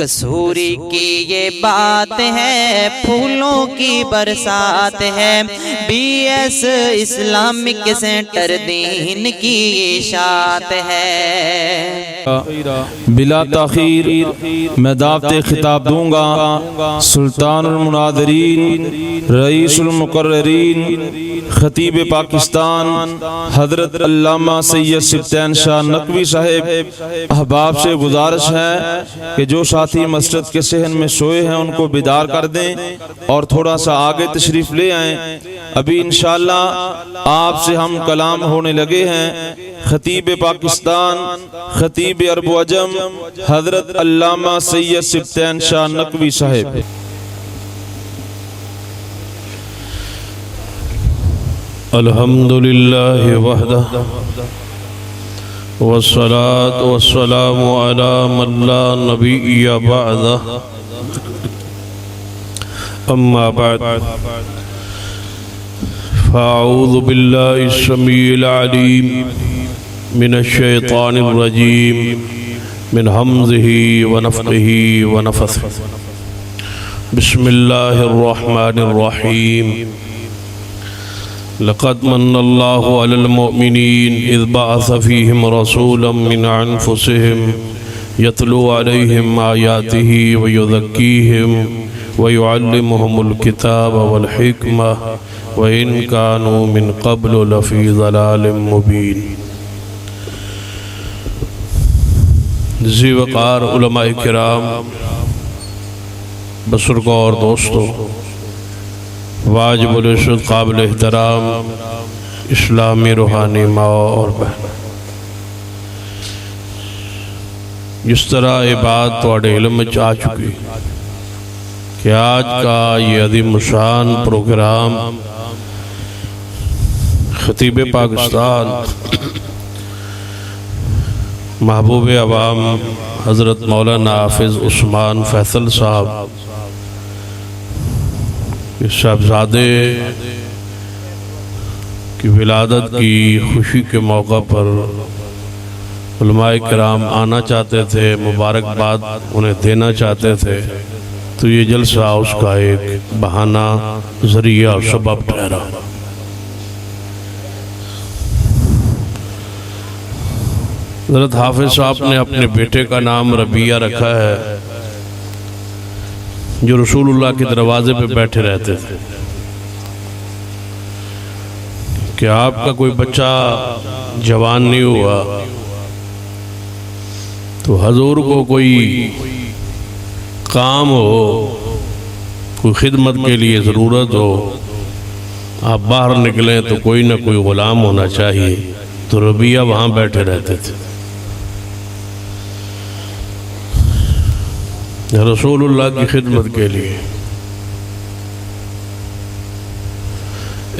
کسوری کی یہ بات ہے، پھولوں کی برسات ہے، بی ایس اسلامک سینٹر دین کی اشاعت ہے۔ بلا تاخیر میں دعوت خطاب دوں گا سلطان المناظرین، رئیس المقررین، خطیب پاکستان حضرت علامہ سید سبطین شاہ نقوی صاحب۔ احباب سے گزارش ہے کہ جو ساتھی مسجد کے صحن میں سوئے ہیں ان کو بیدار کر دیں اور تھوڑا سا آگے تشریف لے آئیں۔ ابھی انشاءاللہ آپ سے ہم کلام ہونے لگے ہیں۔ خطیب پاکستان، خطیب عرب و عجم حضرت علامہ سید سبطین شاہ نقوی صاحب۔ الحمدللہ وحدہ والصلاة والسلام على من لا نبی بعدہ، اما بعد فاعوذ باللہ السمیع العلیم من الشیطان الرجیم من حمزہ ونفخہ ونفثہ۔ بسم اللہ الرحمن الرحیم۔ لقد من اللہ علی المؤمنین اذ بعث فیہم رسولا من انفسہم یتلو علیہم آیاتہ ویزکیہم ویعلمہم الکتاب والحکمہ وإن كانوا من قبل لفی ضلال مبین۔ ذی وقار علماء کرام، بزرگوں اور دوستوں، واجب العزت قابل احترام اسلامی روحانی ماں اور بہن، جس طرح یہ بات توڑے علم میں آ چکی کہ آج کا یہ عظیم شان پروگرام خطیب پاکستان محبوب عوام حضرت مولانا حافظ عثمان فیصل صاحب صاحبزادے کی ولادت کی خوشی کے موقع پر علماء کرام آنا چاہتے تھے، مبارکباد انہیں دینا چاہتے تھے، تو یہ جلسہ اس کا ایک بہانہ، ذریعہ اور سبب ٹھہرا۔ حضرت حافظ صاحب نے اپنے بیٹے کا نام ربیہ رکھا ہے، جو رسول اللہ کے دروازے پہ بیٹھے رہتے تھے کہ آپ کا کوئی بچہ جوان نہیں ہوا تو حضور کو کوئی کام ہو، کوئی خدمت کے لیے ضرورت ہو، آپ باہر نکلیں تو کوئی نہ کوئی غلام ہونا چاہیے، تو ربیہ وہاں بیٹھے رہتے تھے۔ رسول اللہ کی خدمت کے لیے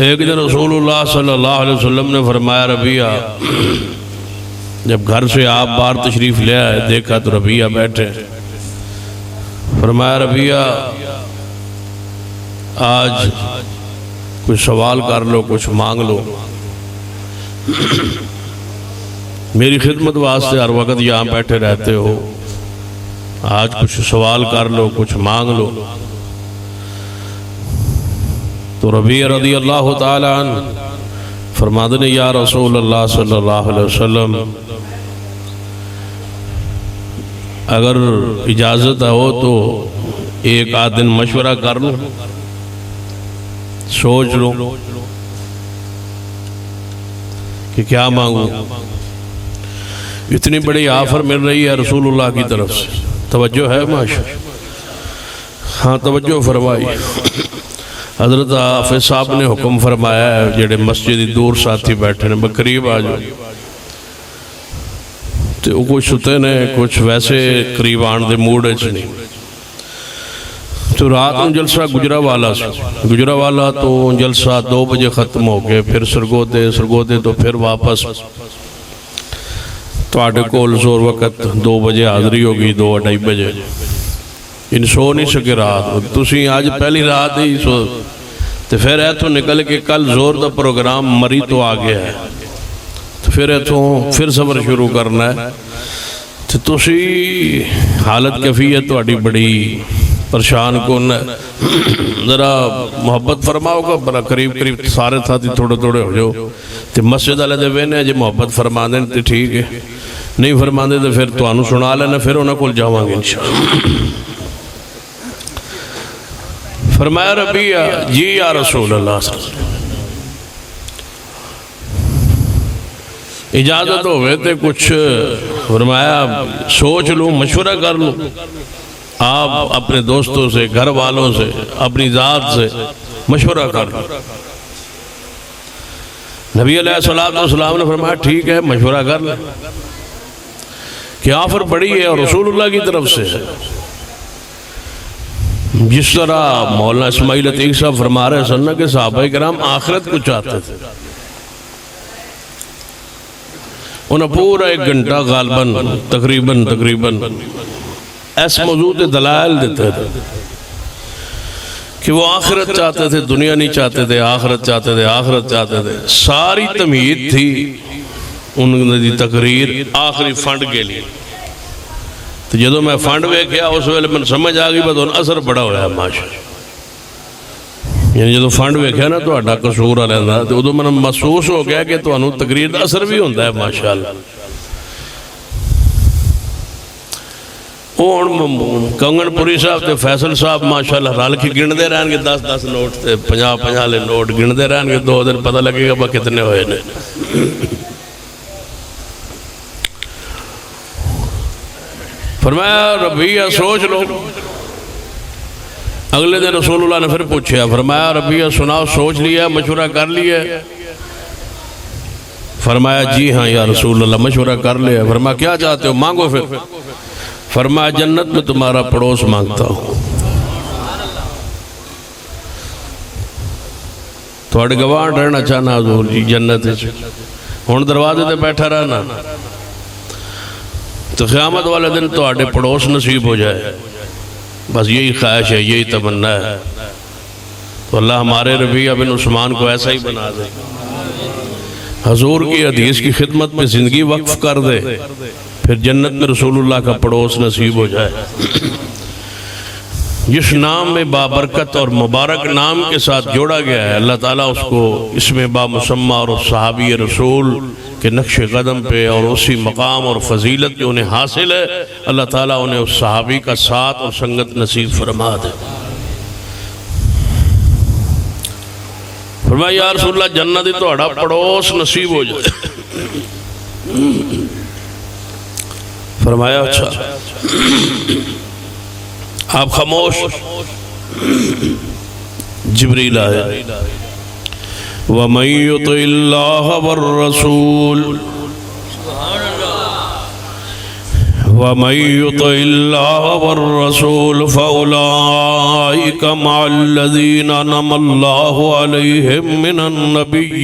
ایک دن رسول اللہ صلی اللہ علیہ وسلم نے فرمایا، ربیہ، جب گھر سے آپ باہر تشریف لے آئے، دیکھا تو ربیہ بیٹھے، فرمایا، ربیہ آج کچھ سوال کر لو، کچھ مانگ لو، میری خدمت واسطے ہر وقت یہاں بیٹھے رہتے ہو، آج کچھ سوال کر لو، کچھ مانگ لو۔ تو ربیہ رضی اللہ تعالی عنہ فرماتے ہیں، یا رسول اللہ صلی اللہ علیہ وسلم، اگر اجازت ہو تو ایک آدھ دن مشورہ کر لوں، سوچ لوں کہ کیا مانگوں۔ اتنی بڑی آفر مل رہی ہے رسول اللہ کی طرف سے، توجہ ہے ماشاء؟ ہاں توجہ فرمائی۔ حضرت حافظ صاحب نے حکم فرمایا ہے، جڑے مسجد دور ساتھی بیٹھے نے، بقریب آ جاؤ، تو کچھ ستے نے، کچھ ویسے قریب آن دے موڈ اچھ نہیں۔ تو رات میں جلسہ گجرا والا تو جلسہ 2 بجے ختم ہو گئے، پھر سرگودے تو پھر واپس تو آٹھے کول زور وقت 2 بجے حاضری ہوگی، 2-2:30 بجے ان سو نہیں سکے رات، تسی آج پہلی رات ہی سو، تو پھر ایتھوں نکل کے کل زور دا پروگرام مری تو آ گیا ہے، تو پھر ایتھوں پھر سفر شروع کرنا ہے، تو تسی حالت کیفیت تہاڈی بڑی پریشان کون ہے، ذرا محبت فرماؤ گا، بڑا قریب قریب سارے ساتھی تھوڑے تھوڑے ہو جاؤ تے مسجد والے دے وینے جی محبت فرما دیں تے ٹھیک ہے، نہیں فرما دے تو پھر تانوں سنا لینا، پھر انہاں کول جاواں گے انشاءاللہ۔ فرمایا ربیہ جی یا رسول اللہ صلی اللہ علیہ وسلم، اجازت ہوئے تے کچھ فرمایا سوچ لوں، مشورہ کر لوں، آپ اپنے دوستوں سے، گھر والوں سے، اپنی ذات سے مشورہ کر لوں۔ نبی علیہ السلام نے فرمایا ٹھیک ہے مشورہ کر لیں، کہ آفر پڑی ہے اور رسول اللہ کی طرف سے ہے۔ جس طرح مولانا اسماعیل عتیق صاحب فرما رہے سننا کہ صحابہ کرام آخرت کو چاہتے تھے، انہیں پورا 1 گھنٹہ غالباً تقریباً اس موضوع کے دلائل دیتے تھے کہ وہ آخرت چاہتے تھے، دنیا نہیں چاہتے تھے، آخرت چاہتے تھے، آخرت چاہتے تھے۔ ساری تمہید تھی انہوں نے تقریر آخری فنڈ کے لیے، تو جدو میں فنڈ ویکھیا اس ویلے میں سمجھ آ گئی بس اثر بڑا ہوا ہے ماشاءاللہ، یعنی جدو فنڈ ویکھیا نا تہاڈا قصور آ رہا تو ادو میں محسوس ہو گیا کہ تمہیں تقریر دا اثر بھی ہوتا ہے ماشاءاللہ۔ کنگن پوری صاحب تے فیصل صاحب ماشاءاللہ رل کے گنتے رہن گے 10-10 نوٹ تے 50-50 والے نوٹ گنتے رہن گے، 2 دن پتہ لگے گا کتنے ہوئے نے۔ فرمایا ربیہ سوچ لو۔ اگلے دن رسول اللہ نے پھر پوچھا، فرمایا ربیہ سناؤ، سوچ لیا، مشورہ کر لیا؟ فرمایا جی ہاں یا رسول اللہ مشورہ کر لیا۔ فرمایا کیا چاہتے ہو، مانگو پھر۔ فرمایا جنت میں تمہارا پڑوس مانگتا ہوں۔ تھوڑے گواہ رہنا چاہنا حضور جی جنت ہن دروازے تے بیٹھا رہنا، تو قیامت والے دن تھوڑے پڑوس نصیب ہو جائے، بس یہی خواہش ہے، یہی تمنا ہے۔ تو اللہ ہمارے ربیہ بن عثمان کو ایسا ہی بنا دے، حضور کی حدیث کی خدمت میں زندگی وقف کر دے، پھر جنت میں رسول اللہ کا پڑوس نصیب ہو جائے۔ جس نام میں بابرکت اور مبارک نام کے ساتھ جوڑا گیا ہے، اللہ تعالیٰ اس کو اس میں بامسمہ اور صحابی رسول کے نقش قدم پہ اور اسی مقام اور فضیلت جو انہیں حاصل ہے، اللہ تعالیٰ انہیں اس صحابی کا ساتھ اور سنگت نصیب فرما دے۔ فرمایا یا رسول اللہ جنت ہی تہاڈا پڑوس نصیب ہو جائے۔ فرمایا اچھا۔ آپ خاموش، جبریل آئے، وَمَن يُطِعِ اللَّهَ وَالرَّسُولَ وَمَن يُطِعِ اللَّهَ وَالرَّسُولَ فَأُولَئِكَ مَعَ الَّذِينَ أَنْعَمَ اللَّهُ عَلَيْهِم مِّنَ النَّبِيِّينَ۔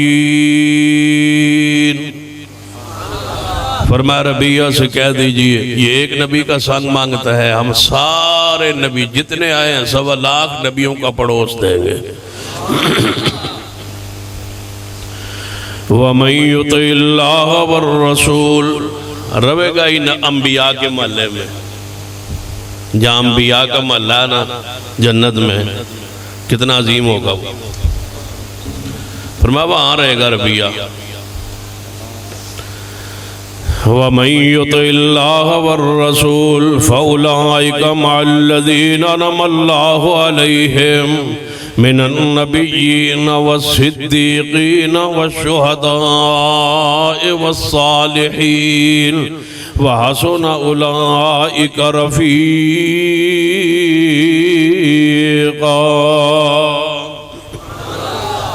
فرمایا ربیہ سے کہہ دیجئے یہ ایک نبی کا سنگ مانگتا ہے، ہم سارے نبی جتنے آئے ہیں 1.25 لاکھ نبیوں کا پڑوس دیں گے۔ وَمَن يُطِعِ اللَّهَ وَالرَّسُولَ روے گا ہی انبیاء کے محلے میں، جہاں انبیاء کا محلہ نا جنت میں کتنا عظیم ہوگا۔ فرمایا وہاں رہے گا ربیہ۔ وَمَن يُطِعِ اللَّهَ وَالرَّسُولَ فَأُولَئِكَ مَعَ الَّذِينَ أَنْعَمَ اللَّهُ عَلَيْهِم مِّنَ النَّبِيِّينَ وَالصِّدِّيقِينَ وَالشُّهَدَاءِ وَالصَّالِحِينَ وَحَسُنَ أُولَئِكَ رَفِيقًا۔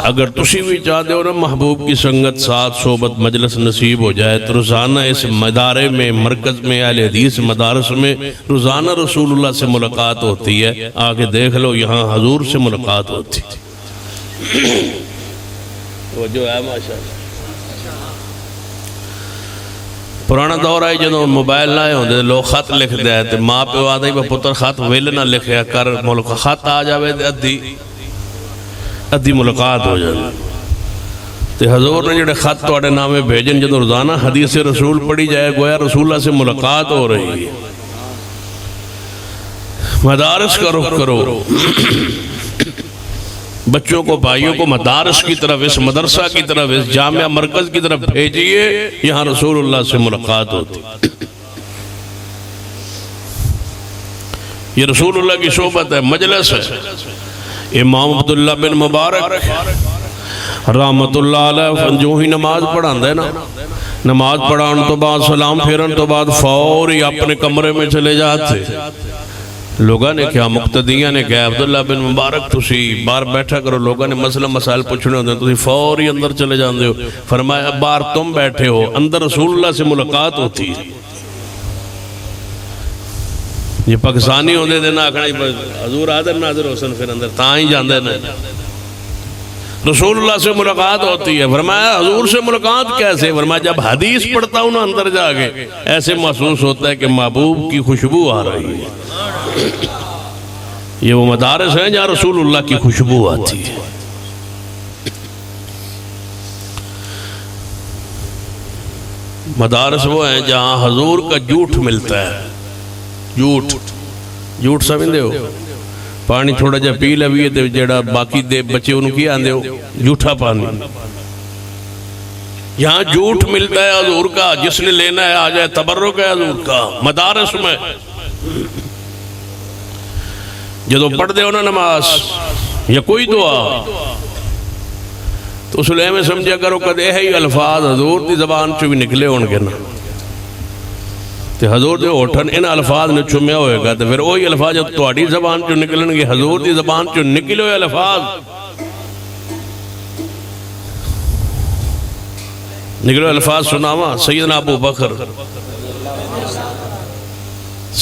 اگر تسی بھی چاہتے ہو نا محبوب کی سنگت ساتھ صحبت مجلس نصیب ہو جائے تو روزانہ اس مدارے میں مرکز میں اہل حدیث مدارس میں روزانہ رسول اللہ سے ملاقات ہوتی ہے۔ آگے دیکھ لو یہاں حضور سے ملاقات ہوتی تھی۔ وہ جو ہے ماشاءاللہ پرانا دور آئی جنہوں موبائل نہ ہوندے لوگ خط لکھ دے تے ماں پہ آدھا ہی پتر خط ویل نہ لکھیا کر، ملک خط آ جاوے تے ادھی ملاقات ہو جائے۔ تے حضور نے جڑے خط توڑے نامے بھیجن جدو روزانہ حدیث رسول پڑھی جائے گویا رسول اللہ سے ملاقات ہو رہی ہے. مدارس کا رخ کرو، بچوں کو بھائیوں کو مدارس کی طرف، اس مدرسہ کی طرف، اس جامعہ مرکز کی طرف بھیجئے، یہاں رسول اللہ سے ملاقات ہوتی. یہ رسول اللہ کی صحبت ہے، مجلس ہے. امام عبداللہ بن مبارک رحمت اللہ علیہ جو ہی نماز پڑھان دے نا، نماز پڑھان تو بعد سلام پھیرن تو بعد فوری اپنے کمرے میں چلے جاتے. لوگاں نے کیا، مقتدیاں نے کیا، عبداللہ بن مبارک تسی باہر بیٹھا کرو، لوگاں نے مسئلہ مسائل پوچھنے ہوتے ہیں، تسی فوری اندر چلے جاندے ہو. فرمایا باہر تم بیٹھے ہو، اندر رسول اللہ سے ملاقات ہوتی ہے. یہ پاکستانی ہوندے دے نا آکھنا حضور آدر ناظر حسن پھر اندر تاں ہی جاندے نا. رسول اللہ سے ملاقات ہوتی ہے. فرمایا حضور سے ملاقات کیسے؟ فرمایا جب حدیث پڑھتا ہوں نا اندر جا کے ایسے محسوس ہوتا ہے کہ محبوب کی خوشبو آ رہی ہے. یہ وہ مدارس ہیں جہاں رسول اللہ کی خوشبو آتی ہے. مدارس وہ ہیں جہاں حضور کا جھوٹ ملتا ہے. جھوٹ سمجھتے ہو؟ پانی تھوڑا جا پی لویے تے جڑا باقی دے بچے انہوں کی آندے ہو جھوٹا پانی. یہاں جھوٹ ملتا ہے حضور کا، جس نے لینا ہے آ جائے، تبرک ہے حضور کا. مدارس میں جدو پڑھ دے ہو نا نماز یا کوئی دعا تو اس لئے میں سمجھا کرو کہ دے ہی الفاظ حضور دی زبان چو بھی نکلے ہونگے نا، تے حضور دے ہوٹھن ان الفاظ نے چمیا ہوئے گا تے پھر وہی الفاظ جب تواڈی زبان چو نکلن گے، حضور دی زبان چو نکلے ہوئے الفاظ نکلے ہوئے الفاظ سناوا. سیدنا ابو بکر،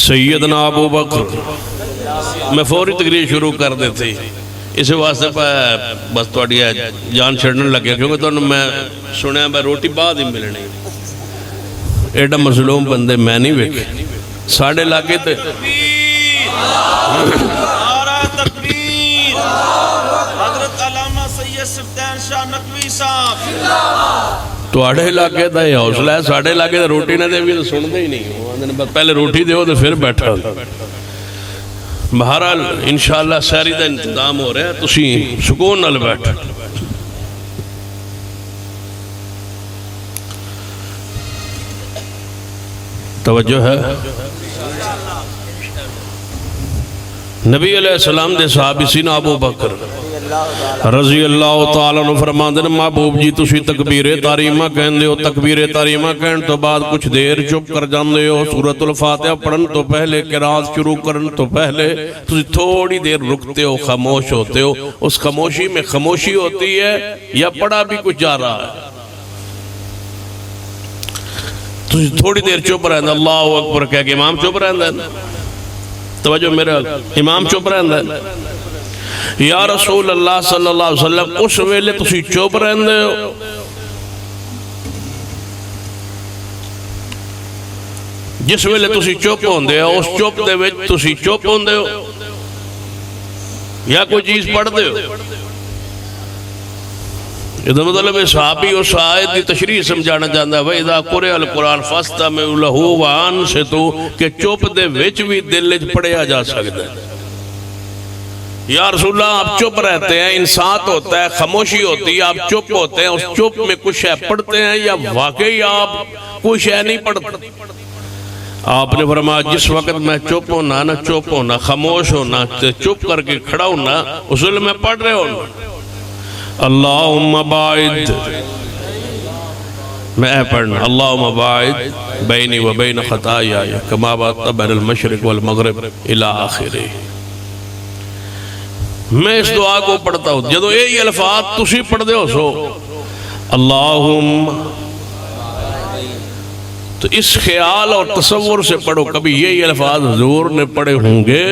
سیدنا ابو بکر. میں فوری تقریر شروع کر دیتے اس واسطے پہ بس تواڈی جان چھڑنے لگے کیونکہ تو میں سنیا میں روٹی بعد ہی ملنی. ایڈا مظلوم بندے میں نہیں ویکھے ساڑھے علاقے تے. حضرت علامہ سید سفتین شاہ نقوی صاحب تو آڑھے علاقے دا یہ حوصلہ ہے، ساڑھے علاقے دا روٹی نہ دے بھی تو سن دے ہی نہیں. پہلے روٹی دے ہو تو پھر بیٹھا. بہرحال انشاءاللہ ساری دا انتظام ہو رہا ہے، تسی سکون نال بیٹھا. توجہ ہے. نبی علیہ السلام دے صحابی سینا ابو بکر رضی اللہ تعالیٰ عنہ فرمان دے محبوب جی تسی تکبیر تحریمہ کہن دے ہو. تکبیر تحریمہ کہن تو بعد کچھ دیر چپ کر جان دے ہو. سورۃ الفاتحہ پڑھن تو پہلے، قرات شروع کرن تو پہلے تسی تھوڑی دیر رکتے ہو، خاموش ہوتے ہو. اس خاموشی میں خاموشی ہوتی ہے یا پڑھا بھی کچھ جا رہا ہے؟ تھوڑی دیر چپ رہنا. اللہ اکبر کہہ کہ امام چپ رہنا. توجہ میرے امام چپ رہنا. یا رسول اللہ صلی اللہ علیہ وسلم اس ویلے تسی چپ رہندے ہو؟ جس ویلے تسی چپ ہوندے ہو اس چپ دے وچ تسی چپ ہوندے ہو یا کوئی چیز پڑھ دے ہو؟ یہ مطلب صحابی اس آیت کی تشریح سمجھانا چاہتا ہے وَإِذَا قُرِئَ الْقُرْآنُ فَاسْتَمِعُوا لَهُ وَأَنصِتُوا کہ چپ دے وچ بھی دل وچ پڑھیا جا سکتا ہے. یا رسول اللہ آپ چپ رہتے ہیں، انصات ہوتا ہے، خاموشی ہوتی ہے، آپ چپ ہوتے ہیں، اس چپ میں کچھ شے پڑھتے ہیں یا واقعی آپ کوئی شے نہیں پڑھتے؟ آپ نے فرمایا جس وقت میں چپ ہونا نہ چپ ہونا، خاموش ہونا، چپ کر کے کھڑا ہونا، اس وقت میں پڑھ رہے ہونا اللہم باعد، میں پڑھنا اللہم باعد بینی و بین خطایا کما باعدت بین المشرق والمغرب الی آخری. میں اس دعا کو پڑھتا ہوں جدو یہی الفاظ تسی پڑھ دے ہو سو اللہم، تو اس خیال اور تصور سے پڑھو کبھی یہی الفاظ حضور نے پڑھے ہوں گے،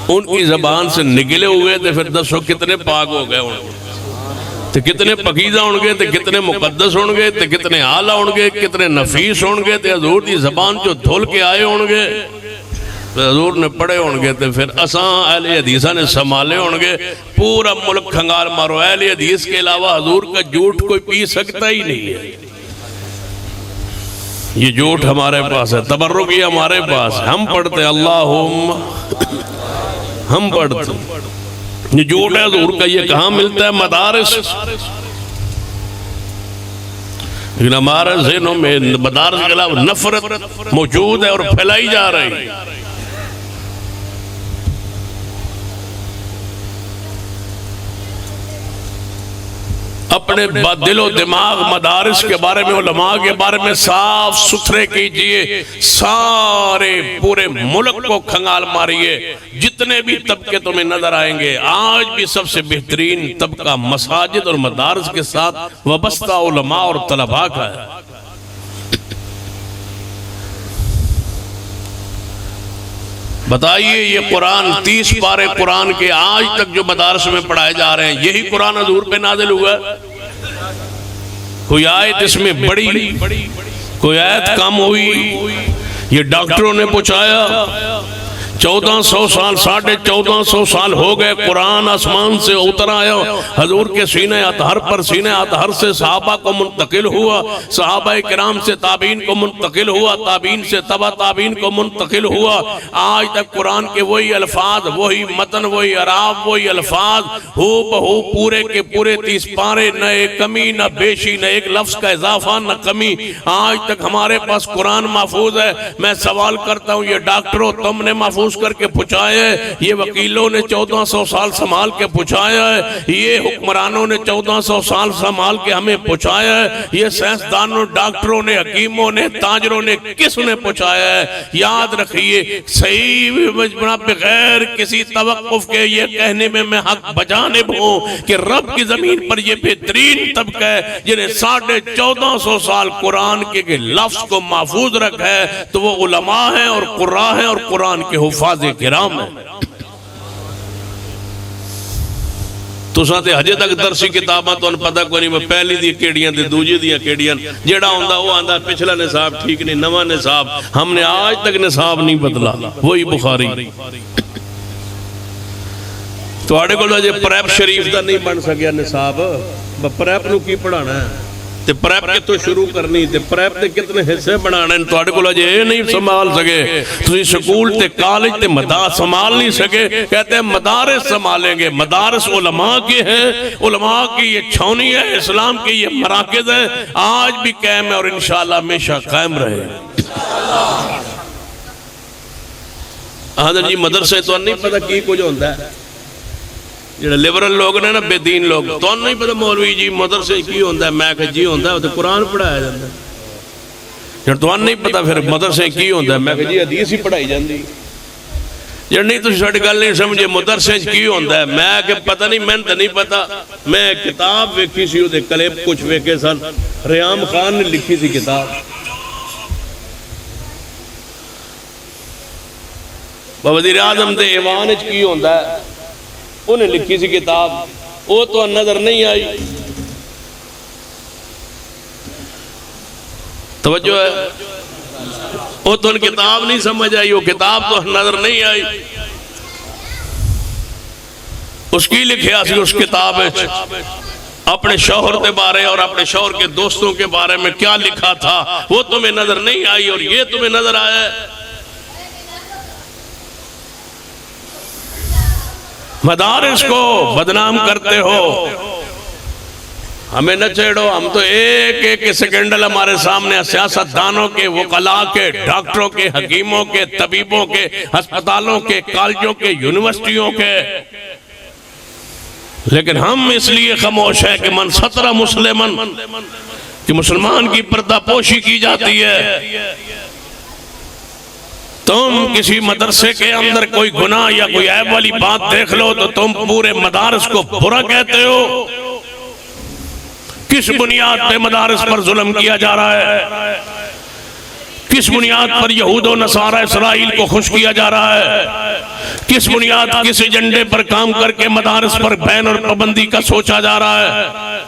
ان کی زبان سے نکلے ہوئے تھے، پھر دسو کتنے پاک ہو گئے ہوں گے، تو کتنے پقیدہ ہوں گے، تو کتنے مقدس ہوں گے، تو کتنے اعلیٰ ہوں گے، کتنے نفیس ہوں گے، تو حضور دی زبان جو دھول کے آئے ہوں گے. حضور نے پڑھے ہونگے تے پھر اساں اہل حدیثہ نے سنبھالے ہونگے، پورا ملک کھنگال مارو، اہل حدیث کے علاوہ حضور کا جھوٹ کوئی پی سکتا ہی نہیں ہے۔ یہ جھوٹ ہمارے پاس ہے، تبرک یہ ہمارے پاس ہے، ہم پڑھتے ہیں اللہم، ہم پڑھتے ہیں۔ یہ جھوٹ ہے حضور کا، یہ کہاں ملتا ہے؟ مدارس۔ لیکن ہمارے ذہنوں میں مدارس کے علاوہ نفرت موجود ہے اور پھیلائی جا رہی ہے۔ اپنے دل و دماغ مدارس کے بارے میں، علماء کے بارے میں صاف ستھرے کیجئے، سارے پورے ملک کو کھنگال ماریے، جتنے بھی طبقے تمہیں نظر آئیں گے۔ آج بھی سب سے بہترین طبقہ مساجد اور مدارس کے ساتھ وابستہ علماء اور طلباء کا ہے۔ بتائیے یہ قرآن 30 پارے قرآن کے آج تک جو مدارس میں پڑھائے جا رہے ہیں، یہی قرآن حضور پہ نازل ہوا ہے؟ کوئی آیت اس میں بڑی، کوئی آیت کم ہوئی؟ یہ ڈاکٹروں نے پوچھایا، 1400 سال، 1450 سال ہو گئے قرآن آسمان سے اتر آیا، حضور کے سینہ اطہر پر، سینہ اطہر سے صحابہ کو منتقل ہوا، صحابہ کرام سے تابعین کو منتقل ہوا، تابعین سے تبع تابعین کو منتقل ہوا، آج تک قرآن کے وہی الفاظ، وہی متن، وہی اعراب، وہی الفاظ ہو بہو پورے کے پورے 30 پارے، نہ ایک کمی نہ بیشی، نہ ایک لفظ کا اضافہ نہ کمی، آج تک ہمارے پاس قرآن محفوظ ہے۔ میں سوال کرتا ہوں، یہ ڈاکٹروں تم نے محفوظ کر کے پہنچایا ہے، یہ وکیلوں نے 1400 سال سنبھال کے پہنچایا ہے، یہ حکمرانوں نے 1400 سال سنبھال کے ہمیں پہنچایا ہے، یہ سائنسدانوں، ڈاکٹروں نے، حکیموں نے، تاجروں نے، کس نے پہنچایا ہے؟ یاد رکھیے، صحیح بغیر کسی توقف کے یہ کہنے میں میں حق بجانب ہوں کہ رب کی زمین پر یہ بہترین طبقہ ہے جنہیں 1450 سال قرآن کے لفظ کو محفوظ رکھا ہے، تو وہ علماء ہیں اور قراء ہیں اور قرآن کے حفاظ کرام ہیں۔ تو ساتھ ہجے تک درسی کتاباں تو ان پتہ کوئی نہیں، پہلی دی کیڑیاں دی دوجی دی کیڑیاں، جیڑا ہوندہ وہ آندہ پچھلا نصاب ٹھیک نہیں، نواں نصاب، ہم نے آج تک نصاب نہیں بدلا، وہی بخاری۔ تو آڑے کو لوجے پریپ شریف دا نہیں بن سکیا نصاب، پریپ نو کی پڑھانا ہے، تے پریپ کے تو شروع کرنی، تے پریپ تے کتنے حصے بنانا ہے، تو آڑے کو لوجے یہ نہیں سنبھال سکے، تو سکول تے کالج تے مدارس سنبھال نہیں سکے، کہتے ہیں مدارس سنبھالیں گے۔ مدارس علماء کے ہیں، علماء کی یہ چھونی ہے، اسلام کی یہ مراکز ہے، آج بھی قائم ہے اور انشاءاللہ ہمیشہ قائم رہے۔ حضرت جی مدرسے تو نہیں پتہ کی کچھ ہوتا ہے، جڑے لیبرل لوگ نے نا، بے دین لوگ، تو نہیں پتہ مولوی جی مدرسے کی ہوتا ہے، میں کہ جی ہوتا ہے، تو قرآن پڑھایا جاتا ہے۔ جڑے تو نہیں پتہ پھر مدرسے کی ہوتا ہے، میں کہ جی حدیث ہی پڑھائی جاندی۔ جڑے نہیں تو ساڈی گل نہیں سمجھے مدرسے کی ہوتا ہے، میں کہ پتہ نہیں، میں تو نہیں پتہ، میں کتاب ویکھی سی، وہ کلپ کچھ ویکھے سن، ریام خان نے لکھی سی کتاب، وزیر اعظم دے ایوان وچ کی ہوتا ہے، انہیں لکھی سی کتاب، وہ تو نظر نہیں آئی۔ توجہ ہے، وہ تو ان کتاب نہیں سمجھ آئی، وہ کتاب تو نظر نہیں آئی۔ اس کی لکھیا سی اس کتاب ہے اپنے شوہر کے بارے اور اپنے شوہر کے دوستوں کے بارے میں کیا لکھا تھا، وہ تمہیں نظر نہیں آئی اور یہ تمہیں نظر آیا ہے۔ مدارس کو بدنام کرتے ہو، ہمیں نہ چھیڑو، ہم تو ایک ایک سیکنڈل ہمارے سامنے سیاستدانوں کے، وکلاء کے، ڈاکٹروں کے، حکیموں کے، طبیبوں کے، ہسپتالوں کے، کالجوں کے، یونیورسٹیوں کے، لیکن ہم اس لیے خاموش ہیں کہ من سترہ مسلمن، کہ مسلمان کی پردہ پوشی کی جاتی ہے۔ تم کسی مدرسے کے اندر کوئی گناہ یا کوئی عیب والی بات دیکھ لو تو تم پورے مدارس کو برا کہتے ہو۔ کس بنیاد پہ مدارس پر ظلم کیا جا رہا ہے؟ کس بنیاد پر یہود و نصارہ اسرائیل کو خوش کیا جا رہا ہے؟ کس بنیاد کس ایجنڈے پر کام کر کے مدارس پر بین اور پابندی کا سوچا جا رہا ہے؟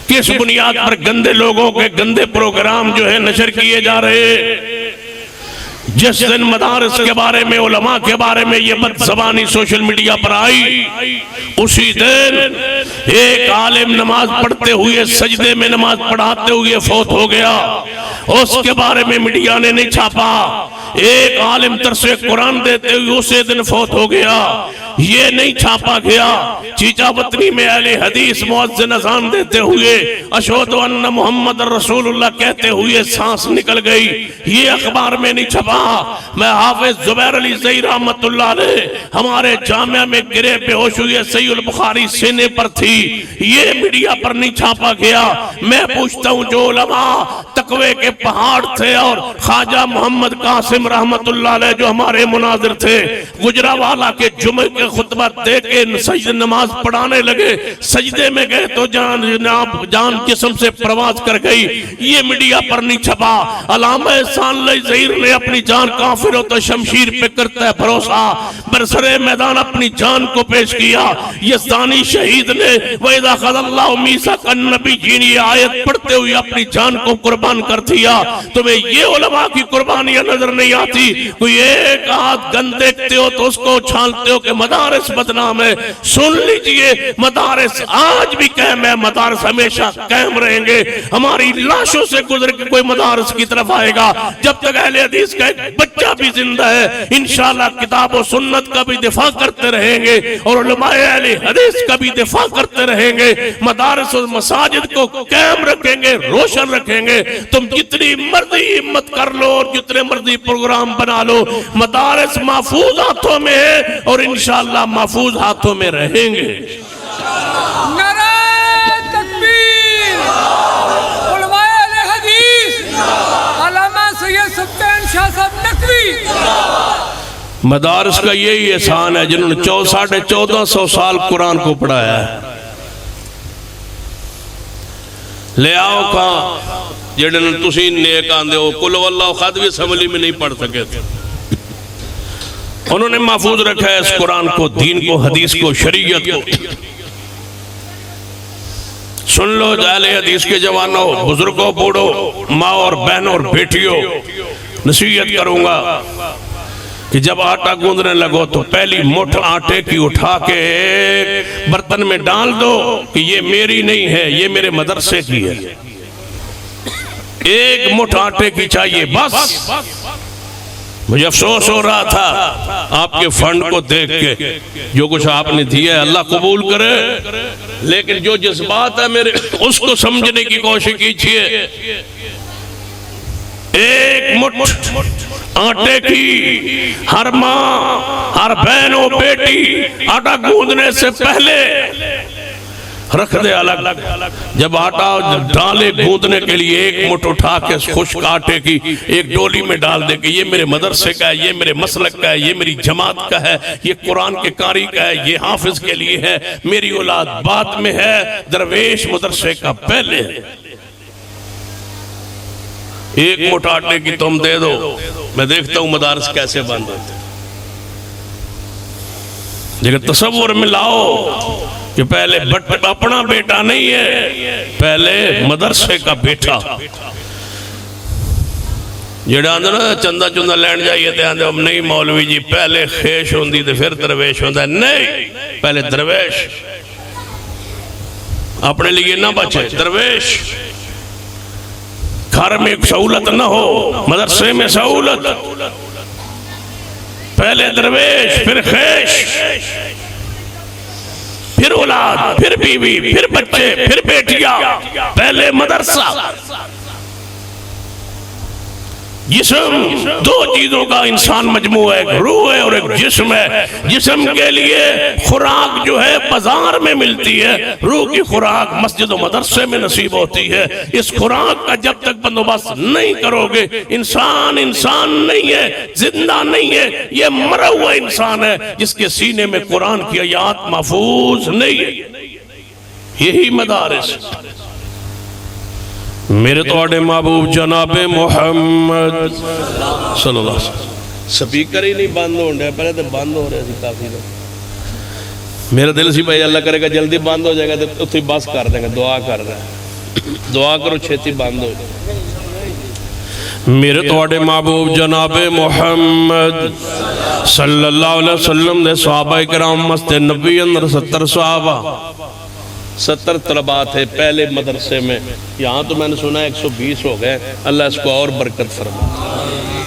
کس بنیاد پر گندے لوگوں کے گندے پروگرام جو ہے نشر کیے جا رہے ہیں؟ جس دن مدارس کے بارے میں علماء کے بارے میں یہ بد زبانی سوشل میڈیا پر آئی، اسی دن ایک عالم نماز پڑھتے ہوئے سجدے میں نماز پڑھاتے ہوئے فوت ہو گیا، اس کے بارے میں میڈیا نے نہیں چھاپا۔ ایک عالم درس قرآن دیتے ہوئے اسی دن فوت ہو گیا، یہ نہیں چھاپا گیا۔ چیچا وطنی میں اہل حدیث مؤذن اذان دیتے ہوئے اشہد ان محمد رسول اللہ کہتے ہوئے سانس نکل گئی، یہ اخبار میں نہیں چھپا۔ میں حافظ زبیر علی زئی رحمت اللہ علیہ ہمارے جامعہ میں گرے بے ہوش ہوئے صحیح البخاری سینے پر تھی، یہ میڈیا پر نہیں چھاپا گیا۔ میں پوچھتا ہوں جو علماء تقوی کے پہاڑ تھے اور خواجہ محمد قاسم رحمت اللہ علیہ جو ہمارے مناظر تھے، گجرانوالہ کے جمعے کے خطبہ دے کے سجدہ نماز پڑھانے لگے، سجدے میں گئے تو جان جسم سے پرواز کر گئی، یہ میڈیا پر نہیں چھپا۔ علامہ احسان اللہ ظہیر نے اپنی جان کافر و تو شمشیر پہ کرتا ہے بھروسہ، برسرے میدان اپنی جان کو پیش کیا۔ یزدانی شہید نے وَإِذَا خَذَ اللَّهُ مِيثَاقَ النَّبِيِّينَ یہ آیت پڑھتے ہوئے اپنی جان کو قربان کر دیا۔ تمہیں یہ علماء کی قربانیاں نظر نہیں آتی؟ کوئی ایک ہاتھ گن دیکھتے ہو تو اس کو چھالتے ہو کہ مدارس بدنام ہے۔ سن لیجئے، مدارس آج بھی قائم ہے، مدارس ہمیشہ قائم رہیں گے۔ ہماری لاشوں سے گزر کے کوئی مدارس کی طرف آئے گا، جب تک اہل حدیث کا ایک بچہ بھی زندہ ہے انشاءاللہ کتاب و سنت کا بھی دفاع کرتے رہیں گے اور علماء اہل حدیث کا بھی دفاع کرتے رہیں گے۔ مدارس اور مساجد کو قائم رکھیں گے، روشن رکھیں گے۔ تم جتنی مرضی ہمت کر لو اور جتنے مرضی پروگرام بنا لو، مدارس محفوظ ہاتھوں میں ہے اور انشاءاللہ محفوظ ہاتھوں میں رہیں گے۔ نعرہ تکبیر، علماء اہل حدیث، علامہ سید سلطان شاہ صاحب نقوی۔ مدارس کا یہی احسان ہے جنہوں نے 1450 سال قرآن کو پڑھایا ہے۔ لے آؤ کہاں جڑے تسی نیک آندے ہو، قل واللہ خد بھی اسمبلی میں نہیں پڑھ سکے تھے، انہوں نے محفوظ رکھا ہے اس قرآن کو، دین کو، حدیث کو، شریعت کو۔ سن لو اہل حدیث کے جوانوں، بزرگوں، بوڑھوں، ماں اور بہنوں اور بیٹیوں، نصیحت کروں گا کہ جب آٹا گوندنے لگو تو پہلی مٹھ آٹے کی اٹھا کے ایک برتن میں ڈال دو کہ یہ میری نہیں ہے، یہ میرے مدرسے کی ہے۔ ایک مٹھ آٹے کی چاہیے بس۔ مجھے افسوس ہو رہا تھا آپ کے فنڈ کو دیکھ کے، جو کچھ آپ نے دیا ہے اللہ قبول کرے، لیکن جو جذبات ہے میرے اس کو سمجھنے کی کوشش کیجیے۔ ایک مٹھ آٹے کی ہر ماں، ہر بہن و بیٹی آٹا گوندنے سے پہلے رکھ دے الگ۔ جب آٹا ڈالے گوندنے کے لیے ایک مٹھ اٹھا کے خشک آٹے کی ایک ڈولی میں ڈال دے کہ یہ میرے مدرسے کا ہے، یہ میرے مسلک کا ہے، یہ میری جماعت کا ہے، یہ قرآن کے قاری کا ہے، یہ حافظ کے لیے ہے، میری اولاد بعد میں ہے، درویش مدرسے کا پہلے ہے۔ ایک مٹھ آٹے کی تم دے دو، میں دیکھتا ہوں مدارس کیسے بند ہوتے ہیں۔ لیکن تصور میں لاؤ کہ پہلے اپنا بیٹا نہیں ہے، پہلے مدرسے کا بیٹا۔ جڑا آندھا نا چندہ چندہ لین جائیے تے آندھا ہم نہیں مولوی جی پہلے خیش ہوندی تے پھر درویش ہوندہ ہے، نہیں، پہلے درویش۔ اپنے لیے نہ بچے، درویش۔ گھر میں سہولت نہ ہو، مدرسے میں سہولت، پہلے درویش، پھر خیش، پھر اولاد، پھر بیوی، پھر بچے، پھر بیٹیاں، پہلے مدرسہ۔ جسم دو چیزوں کا انسان مجموعہ ہے، ایک روح ہے اور ایک جسم ہے۔ جسم کے لیے خوراک جو ہے بازار میں ملتی ہے، روح کی خوراک مسجد و مدرسے میں نصیب ہوتی ہے۔ اس خوراک کا جب تک بندوبست نہیں کرو گے، انسان نہیں ہے، زندہ نہیں ہے، یہ مرا ہوا انسان ہے جس کے سینے میں قرآن کی آیات محفوظ نہیں ہے۔ یہی مدارس۔ میرے توڑے محبوب جناب محمد صلی اللہ علیہ وسلم، سپیکر ہی نہیں بند ہو رہے، پہلے تو بند ہو رہے تھے کافی لوگ۔ میرا دل سی بھائی اللہ کرے گا جلدی بند ہو جائے گا تو اتنی بس کر دیں گے، دعا کر رہے ہیں، دعا کرو چھیتی بند ہو جائے۔ میرے توڑے محبوب جناب محمد صلی اللہ علیہ وسلم نے صحابہ کرام مسجد نبی اندر 70 صحابہ 70 طلباء تھے پہلے مدرسے میں. یہاں تو میں نے سنا 120 ہو گئے. اللہ اس کو اور برکت فرمائے.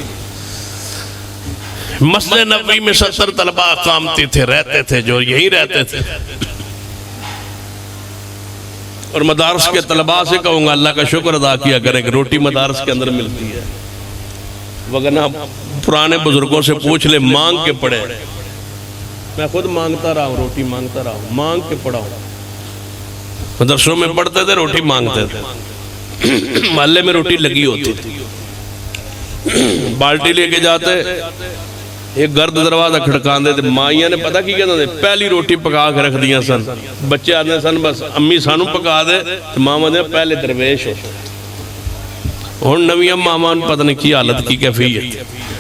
مسجد نبی میں 70 طلباء قامتی تھے, رہتے تھے, جو یہی رہتے تھے. اور مدارس کے طلباء سے کہوں گا اللہ کا شکر ادا کیا کریں کہ روٹی مدارس کے اندر ملتی ہے, وگرنہ پرانے بزرگوں سے پوچھ لے مانگ کے پڑھے. میں خود مانگتا رہا ہوں, روٹی مانگتا رہا ہوں, مانگ کے پڑھا ہوں. مدرسوں میں پڑھتے تھے, روٹی مانگتے تھے. محلے میں روٹی لگی ہوتی تھی, بالٹی لے کے جاتے, ایک گرد دروازہ کھڑکان دے تھے. مائیاں نے پتہ کی کہنا دے, پہلی روٹی پکا کے رکھ دیا سن. بچے آتے سن بس امی سانو پکا دے, تو ماما دے پہلے درویش ہو. اور نویاں ماما نے پتہ نہیں کی حالت کی کیفیت.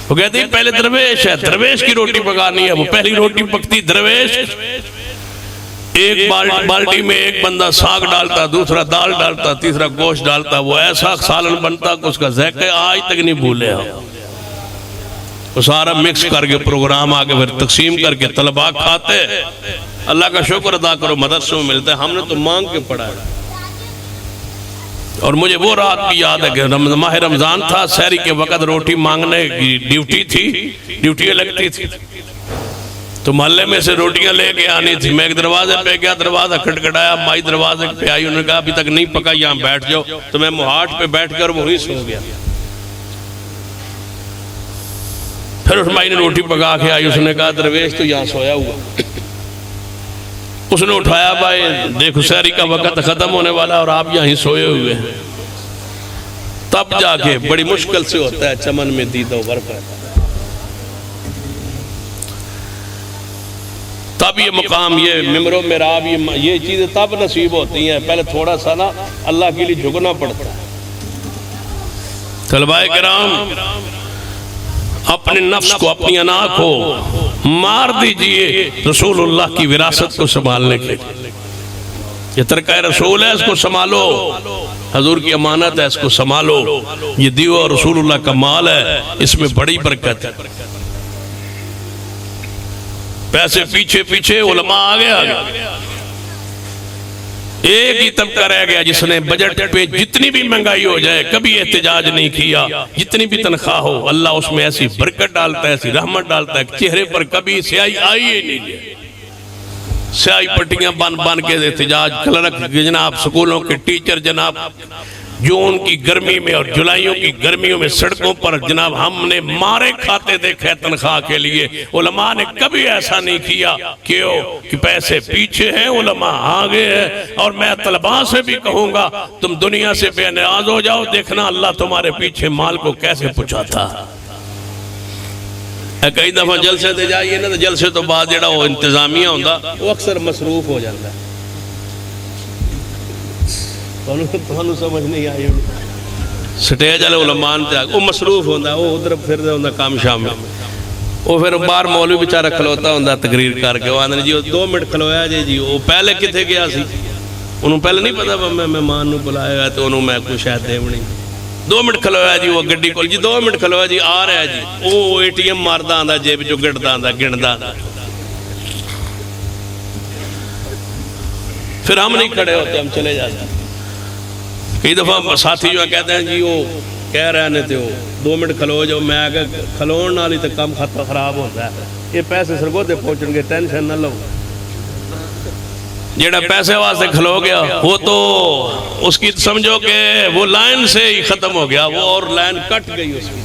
وہ کہتے ہیں پہلے درویش ہے, درویش کی روٹی پکانی ہے. وہ پہلی روٹی پکتی درویش, ایک بالٹی میں ایک بندہ ساگ ڈالتا, دوسرا دال ڈالتا, تیسرا گوشت ڈالتا. وہ ایسا سالن بنتا کہ اس کا ذائقہ آج تک نہیں بھولے. وہ سارا مکس کر کے پروگرام آگے پھر تقسیم کر کے طلباء کھاتے. اللہ کا شکر ادا کرو مدرسوں میں ملتا ہے. ہم نے تو مانگ کے پڑھا ہے. اور مجھے وہ رات بھی یاد ہے کہ ماہ رمضان تھا, سحری کے وقت روٹی مانگنے کی ڈیوٹی تھی, ڈیوٹیاں لگتی تھی. تو محلے میں سے روٹیاں لے کے آنی تھی. میں ایک دروازے پہ گیا, دروازہ کھٹکھٹایا, مائی دروازے پہ آئی. انہوں نے کہا ابھی تک نہیں پکا, یہاں بیٹھ جاؤ. تو میں مہاٹ پہ بیٹھ کر وہی سو گیا. پھر اس مائی نے روٹی پکا کے آئی. اس نے کہا درویش تو یہاں سویا ہوا. اس نے اٹھایا, بھائی دیکھو سحری کا وقت ختم ہونے والا اور آپ یہاں ہی سوئے ہوئے ہیں. تب جا کے بڑی مشکل سے ہوتا ہے چمن میں دیدہ ورق ہے. تب یہ مقام, یہ ممبر و محراب, یہ چیزیں تب نصیب ہوتی ہیں. پہلے تھوڑا سا نا اللہ کے لیے جھکنا پڑتا ہے. طلباء کرام اپنے نفس کو, اپنی انا کو مار دیجئے رسول اللہ کی وراثت کو سنبھالنے کے. یہ ترکہ رسول ہے, اس کو سنبھالو. حضور کی امانت ہے, اس کو سنبھالو. یہ دیو رسول اللہ کا مال ہے, اس میں بڑی برکت ہے. پیسے پیچھے پیچھے علماء آگے آگے. ایک ہی طبقہ رہ گیا جس نے بجٹ پہ جتنی بھی مہنگائی ہو جائے کبھی احتجاج نہیں کیا. جتنی بھی تنخواہ ہو اللہ اس میں ایسی برکت ڈالتا ہے, ایسی رحمت ڈالتا ہے, چہرے پر کبھی سیاہی آئی ہی نہیں. سیاہی پٹیاں بن کے احتجاج. کلرک جناب, سکولوں کے ٹیچر جناب, جو ان کی گرمی میں اور جولائیوں کی گرمیوں میں سڑکوں پر جناب ہم نے مارے کھاتے دیکھے تنخواہ کے لیے. علماء نے کبھی ایسا نہیں کیا کہ پیسے پیچھے ہیں علماء آگے ہیں. اور میں طلباء سے بھی کہوں گا تم دنیا سے بے نیاز ہو جاؤ, دیکھنا اللہ تمہارے پیچھے مال کو کیسے پہنچاتا. کئی دفعہ جلسے دے جائیے نا, تو جلسے تو بعد جڑا وہ انتظامیہ ہوندہ وہ اکثر مصروف ہو جاتا ہے. تو سمجھ نہیں آئی. سٹیج والے علماء وہ مصروف ہوندہ, وہ ادھر پھر دے ہوندہ کام شام میں. وہ پھر بار مولوی بیچارہ کھلوتا ہوندہ تقریر کر کے. وہ آندھنے جی 2 منٹ کھلویا جی. وہ پہلے کتے گیا سی, انہوں پہلے نہیں پتا میں مہمان نو بلائے گا تو انہوں میں کوئی شاید دے نہیں. 2 منٹ کھلویا جی. وہ گڈی کول جی 2 منٹ کھلویا جی, آ رہا ہے جی. وہ ATM ماردہ آندہ جیب جو گڑتا آندہ گنڈا آندہ. پھر ہم نہیں کھڑے ہوتے, ہم چلے جاتے ہیں. کئی دفعہ ساتھی جو کہتے ہیں جی وہ کہہ رہے تھے وہ 2 منٹ کھلو جاؤ. میں آگے کھلون نالی تک کام خراب ہوتا ہے. یہ پیسے سرگو دے پہنچن گے, ٹینشن نہ لو. جیڑا پیسے واسطے کھلو گیا وہ تو اس کی سمجھو کہ وہ لائن سے ہی ختم ہو گیا, وہ اور لائن کٹ گئی اس کی.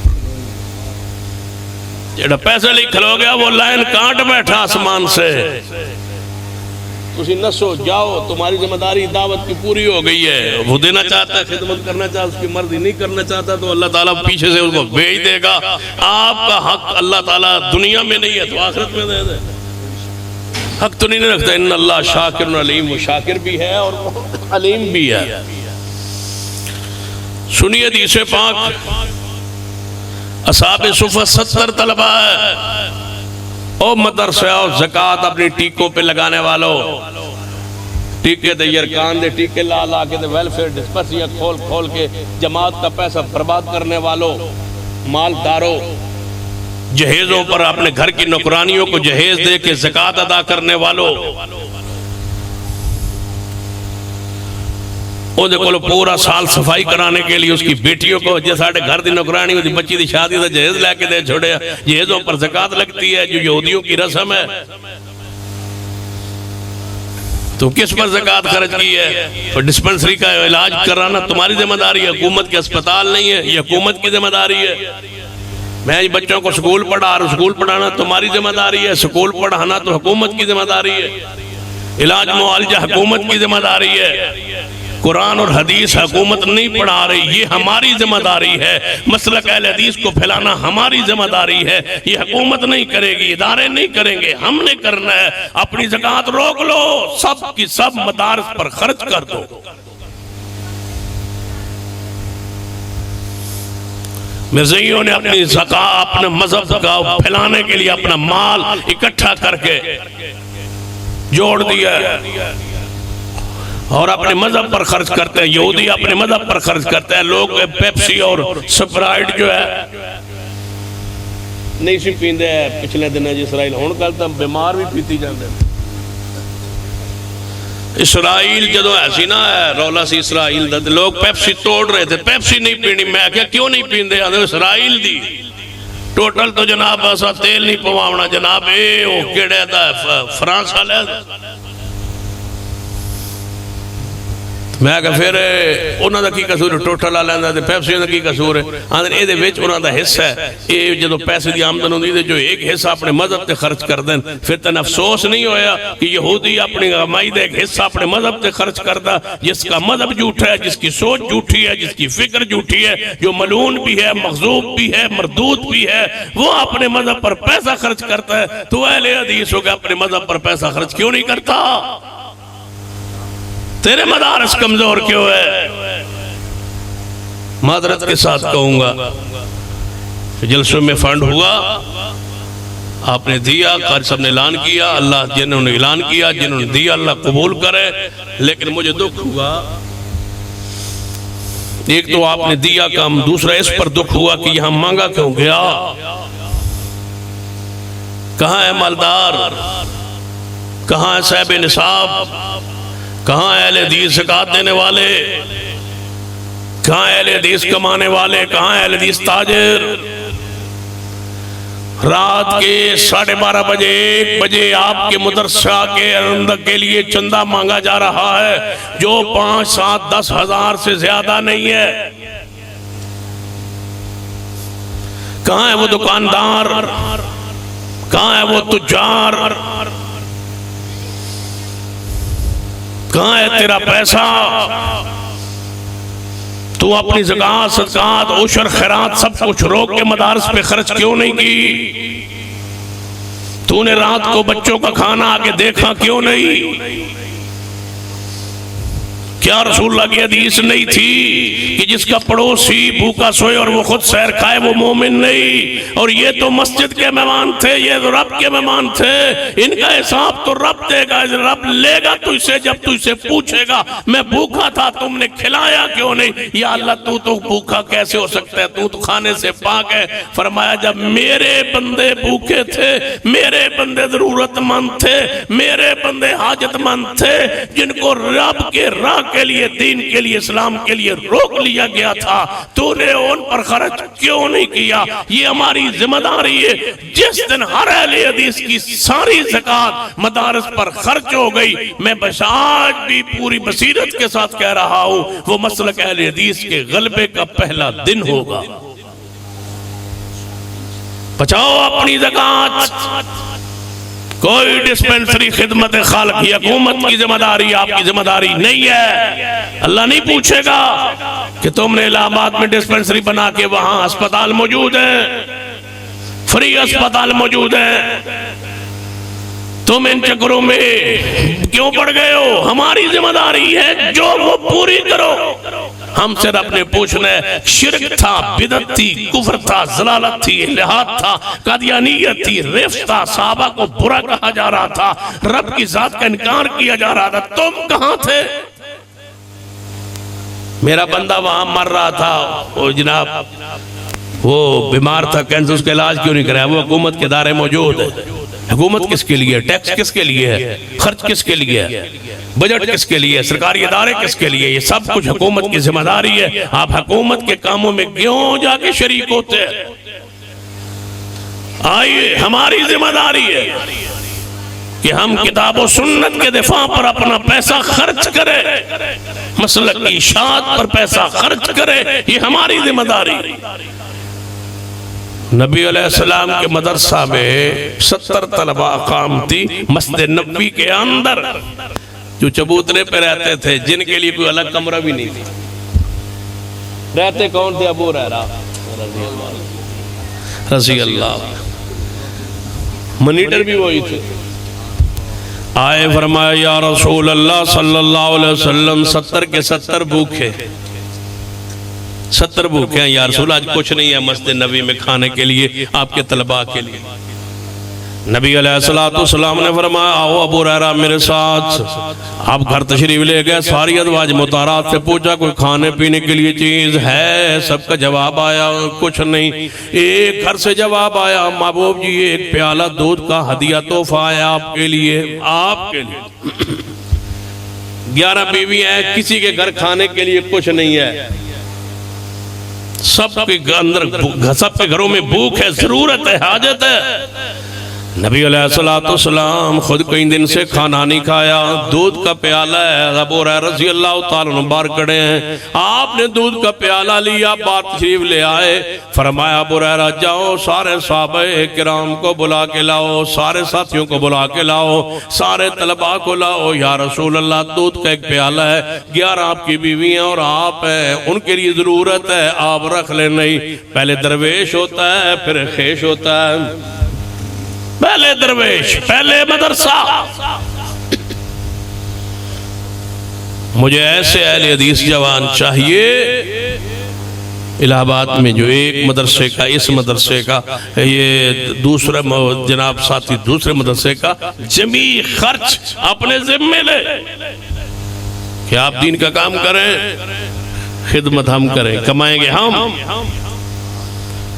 جیڑا پیسے لئی کھلو گیا وہ لائن کانٹ بیٹھا آسمان سے. تسی نسو جاؤ, تمہاری ذمہ داری دعوت کی پوری ہو گئی ہے. وہ دینا چاہتا ہے, خدمت کرنا چاہتا ہے, اس کی مرضی نہیں کرنا چاہتا تو اللہ تعالیٰ پیچھے سے اس کو بھیج دے گا. آپ کا حق اللہ تعالیٰ دنیا میں نہیں ہے تو آخرت میں دے دے. حق تو نہیں رکھتا. ان اللہ شاکر علیم, وہ شاکر بھی ہے اور علیم بھی ہے. سنیے حدیث پاک. اصحاب صفہ 70 طلبہ ہے. او مدرسہ اور زکاة اپنی ٹیکوں پہ لگانے والوں, ٹیکے دے یرکان دے ٹیکے لا لا کے دے ویلفیئر ڈسپنسریاں کھول کھول کے جماعت کا پیسہ برباد کرنے والوں، مالداروں، جہیزوں پر اپنے گھر کی نوکرانیوں کو جہیز دے کے زکوٰۃ ادا کرنے والوں، وہ دیکھو پورا سال صفائی کرانے کے لیے اس کی بیٹیوں کو جیسے گھر دی نوکرانی ہوتی بچی دی شادی سے جہیز لے کے دے چھوڑے، جہیزوں پر زکوٰۃ لگتی ہے جو یہودیوں کی رسم ہے، تو کس پر زکوٰۃ خرچ کی ہے؟ ڈسپنسری کا علاج کرانا تمہاری ذمہ داری ہے، حکومت کے اسپتال نہیں ہے، یہ حکومت کی ذمہ داری ہے۔ میں بچوں کو سکول پڑھا رہا ہوں، سکول پڑھانا تمہاری ذمہ داری ہے، سکول پڑھانا تو حکومت کی ذمہ داری ہے، علاج معالجہ حکومت کی ذمہ داری ہے، قرآن اور حدیث حکومت نہیں پڑھا رہی، یہ ہماری ذمہ داری ہے، مسلک اہل حدیث کو پھیلانا ہماری ذمہ داری ہے، یہ حکومت نہیں کرے گی، ادارے نہیں کریں گے، ہم نے کرنا ہے۔ اپنی زکوٰۃ روک لو، سب کی سب مدارس پر خرچ کر دو۔ مرزائیوں نے اپنی زکوٰۃ اپنے مذہب کا پھیلانے کے لیے اپنا مال اکٹھا کر کے جوڑ دیا ہے اور اپنے مذہب پر خرچ کرتے ہیں، یہودی اپنے مذہب پر خرچ کرتے ہیں، لوگ پیپسی اور سپرائٹ جو ہے نہیں سی پیندے ہیں، پچھلے دن اسرائیل ہون کلتا بیمار بھی پیتی جاندے ہیں۔ اسرائیل جدو ایسی نہ ہے رولا سی اسرائیل دا لوگ پیپسی توڑ رہے تھے، پیپسی نہیں پینی، میں کیا کیوں نہیں پیندے؟ آدھے اسرائیل دی ٹوٹل تو جناب ایسا تیل نہیں پواونا جناب، اے وہ کیڑے دا فرانس والے میں کہا پھر انہوں دا کی قصور ہے؟ ٹوٹل آ لیندہ دے پیپسی دا کی قصور ہے؟ آدھے اے دے ویچ انہوں دا حصہ ہے، اے جدو پیسے دی آمدن ہوندی دے جو ایک حصہ اپنے مذہب تے خرچ کر دیں، پھر تن افسوس نہیں ہویا کہ یہودی اپنی غمائی دے ایک حصہ اپنے مذہب تے خرچ کردا، جس کا مذہب جھوٹا ہے، جس کی سوچ جھوٹی ہے، جس کی فکر جھوٹی ہے، جو ملعون بھی ہے، مغضوب بھی ہے، مردود بھی ہے، وہ اپنے مذہب پر پیسہ خرچ کرتا ہے۔ تو اہل حدیث ہو کے اپنے مذہب پر پیسہ خرچ کیوں نہیں کرتا؟ تیرے مدارس کمزور کیوں ہے؟ معذرت کے ساتھ کہوں گا جلسوں میں فنڈ ہوا، آپ نے دیا، قاری صاحب نے اعلان کیا، اللہ جنہوں نے اعلان کیا، جنہوں نے دیا اللہ قبول کرے، لیکن مجھے دکھ ہوا، ایک تو آپ نے دیا کام، دوسرا اس پر دکھ ہوا کہ یہاں مانگا کیوں گیا؟ کہاں ہے مالدار؟ کہاں ہے صاحب نصاب؟ کہاں اہل حدیث زکوٰۃ دینے والے؟ کہاں اہل حدیث کمانے والے؟ کہاں اہل حدیث تاجر؟ رات کے 12:30 بجے 1 بجے آپ کے مدرسہ کے اندر کے لیے چندہ مانگا جا رہا ہے جو 5, 7, 10 ہزار سے زیادہ نہیں ہے۔ کہاں ہے وہ دکاندار؟ کہاں ہے وہ تجار؟ کہاں ہے تیرا پیسہ؟ تو اپنی زکوٰۃ، صدقات، عشر، خیرات سب کچھ روک کے مدارس پہ خرچ کیوں نہیں کی؟ تو نے رات کو بچوں کا کھانا آگے دیکھا کیوں نہیں؟ کیا رسول اللہ کی حدیث نہیں تھی کہ جس کا پڑوسی بھوکا سوئے اور وہ خود سیر کھائے وہ مومن نہیں؟ اور یہ تو مسجد کے مہمان تھے، یہ تو رب کے مہمان تھے، ان کا حساب تو رب دے گا، رب لے گا تو اسے جب تو اسے پوچھے گا میں بھوکا تھا تم نے کھلایا کیوں نہیں؟ یا اللہ تو بھوکا کیسے ہو سکتا ہے؟ تو کھانے سے پاک ہے۔ فرمایا جب میرے بندے بھوکے تھے، میرے بندے ضرورت مند تھے، میرے بندے حاجت مند تھے، جن کو رب کے راہ کے لیے، دین کے لیے، اسلام کے لیے روک لیا گیا تھا، تو نے ان پر خرچ کیوں نہیں کیا؟ یہ ہماری ذمہ داری ہے۔ جس دن ہر اہل حدیث کی ساری زکوٰۃ مدارس پر خرچ ہو گئی، میں آج بھی پوری بصیرت کے ساتھ کہہ رہا ہوں وہ مسلک اہل حدیث کے غلبے کا پہلا دن ہوگا۔ بچاؤ اپنی زکوٰۃ۔ کوئی ڈسپنسری خدمت خالق کی حکومت کی ذمہ داری آپ کی ذمہ داری نہیں ہے۔ اللہ نہیں پوچھے گا کہ تم نے الہ آباد میں ڈسپنسری بنا کے وہاں اسپتال موجود ہیں، فری اسپتال موجود ہیں، تم ان چکروں میں کیوں پڑ گئے ہو؟ ہماری ذمہ داری ہے جو وہ پوری کرو۔ ہم سے رب نے پوچھنا ہے شرک تھا، بدعت تھی، کفر تھا، ضلالت تھی، الہاد تھا، قادیانیت تھی، رفض تھا، صحابہ کو برا کہا جا رہا تھا، رب کی ذات کا انکار کیا جا رہا تھا، تم کہاں تھے؟ میرا بندہ وہاں مر رہا تھا، وہ جناب وہ بیمار تھا کینسر، اس کا علاج کیوں نہیں کرایا؟ وہ حکومت کے ادارے موجود ہے، حکومت کس کے لیے، ٹیکس کس کے لیے ہے، خرچ کس کے لیے ہے، بجٹ کس کے لیے، سرکاری ادارے کس کے لیے، یہ سب کچھ حکومت کی ذمہ داری ہے۔ آپ حکومت کے کاموں میں کیوں جا کے شریک ہوتے ہیں؟ آئیے، ہماری ذمہ داری ہے کہ ہم کتاب و سنت کے دفاع پر اپنا پیسہ خرچ کریں، مسلک کی اشاعت پر پیسہ خرچ کریں، یہ ہماری ذمہ داری۔ نبی علیہ السلام کے مدرسہ میں 70 طلبہ اقام تھی مسجد نبوی کے اندر، جو چبوترے پہ رہتے تھے، جن کے لیے کوئی الگ کمرہ بھی نہیں تھا۔ رہتے کون تھے؟ ابو ہریرہ رضی اللہ، منیٹر بھی وہی تھے۔ آئے فرمایا یا رسول اللہ صلی اللہ علیہ وسلم 70 کے 70 بھوکے، 70 بھوکے ہیں یا رسول، آج کچھ نہیں ہے مسجد نبی میں کھانے کے لیے آپ کے طلباء کے لیے۔ نبی علیہ السلام نے فرمایا آؤ ابو ہریرہ میرے ساتھ۔ آپ گھر تشریف لے گئے، ساری ازواج مطہرات سے پوچھا کوئی کھانے پینے کے لیے چیز ہے؟ سب کا جواب آیا کچھ نہیں۔ ایک گھر سے جواب آیا محبوب جی ایک پیالہ دودھ کا ہدیہ تحفہ ہے آپ کے لیے، آپ کے لیے۔ 11 بیوی ہیں، کسی کے گھر کھانے کے لیے کچھ نہیں ہے، سب کے گھروں میں بھوک ہے، ضرورت ہے، حاجت ہے۔ نبی علیہ السلام خود کئی دن سے کھانا نہیں کھایا، دودھ کا پیالہ ہے، ابو ہریرہ رضی اللہ تعالیٰ عنہ باہر کھڑے ہیں، آپ نے دودھ کا پیالہ لیا، بات تشریف لے آئے، فرمایا ابو ہریرہ جاؤ سارے صحابہ کرام کو بلا کے لاؤ، سارے ساتھیوں کو بلا کے لاؤ، سارے طلباء کو لاؤ، یا رسول اللہ دودھ کا ایک پیالہ ہے، 11 آپ کی بیویاں اور آپ ہیں، ان کے لیے ضرورت ہے، آپ رکھ لیں۔ نہیں، پہلے درویش ہوتا ہے پھر خیش ہوتا ہے، پہلے درویش پہلے مدرسہ۔ مجھے ایسے اہل حدیث جوان چاہیے الہ آباد میں جو ایک مدرسے کا، اس مدرسے کا، یہ دوسرا جناب ساتھی دوسرے مدرسے کا جمیع خرچ اپنے ذمہ لے کہ آپ دین کا کام کریں، خدمت ہم کریں، کمائیں گے ہم۔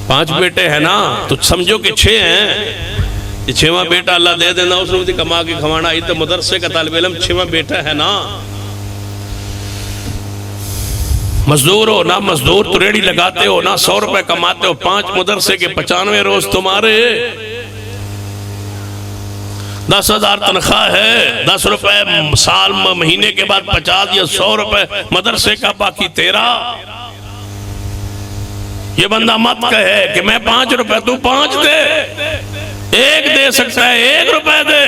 5 بیٹے ہیں نا تو سمجھو کہ 6 ہیں، 6واں بیٹا اللہ دے دینا، اس نے کما کے کھوانا، یہ تو مدرسے کا طالب علم 6واں بیٹا ہے نا۔ مزدور ہو نا، مزدور تو ریڑی لگاتے ہو نا، 100 روپے کماتے ہو، 5 مدرسے کے 95 روز تمہارے، 10,000 تنخواہ ہے، 10 روپے سال مہینے کے بعد 50 یا 100 روپے مدرسے کا، باقی تیرا۔ یہ بندہ مت کہے کہ میں 5 روپے تو 5 دے، 1 دے سکتا ہے 1 روپے دے،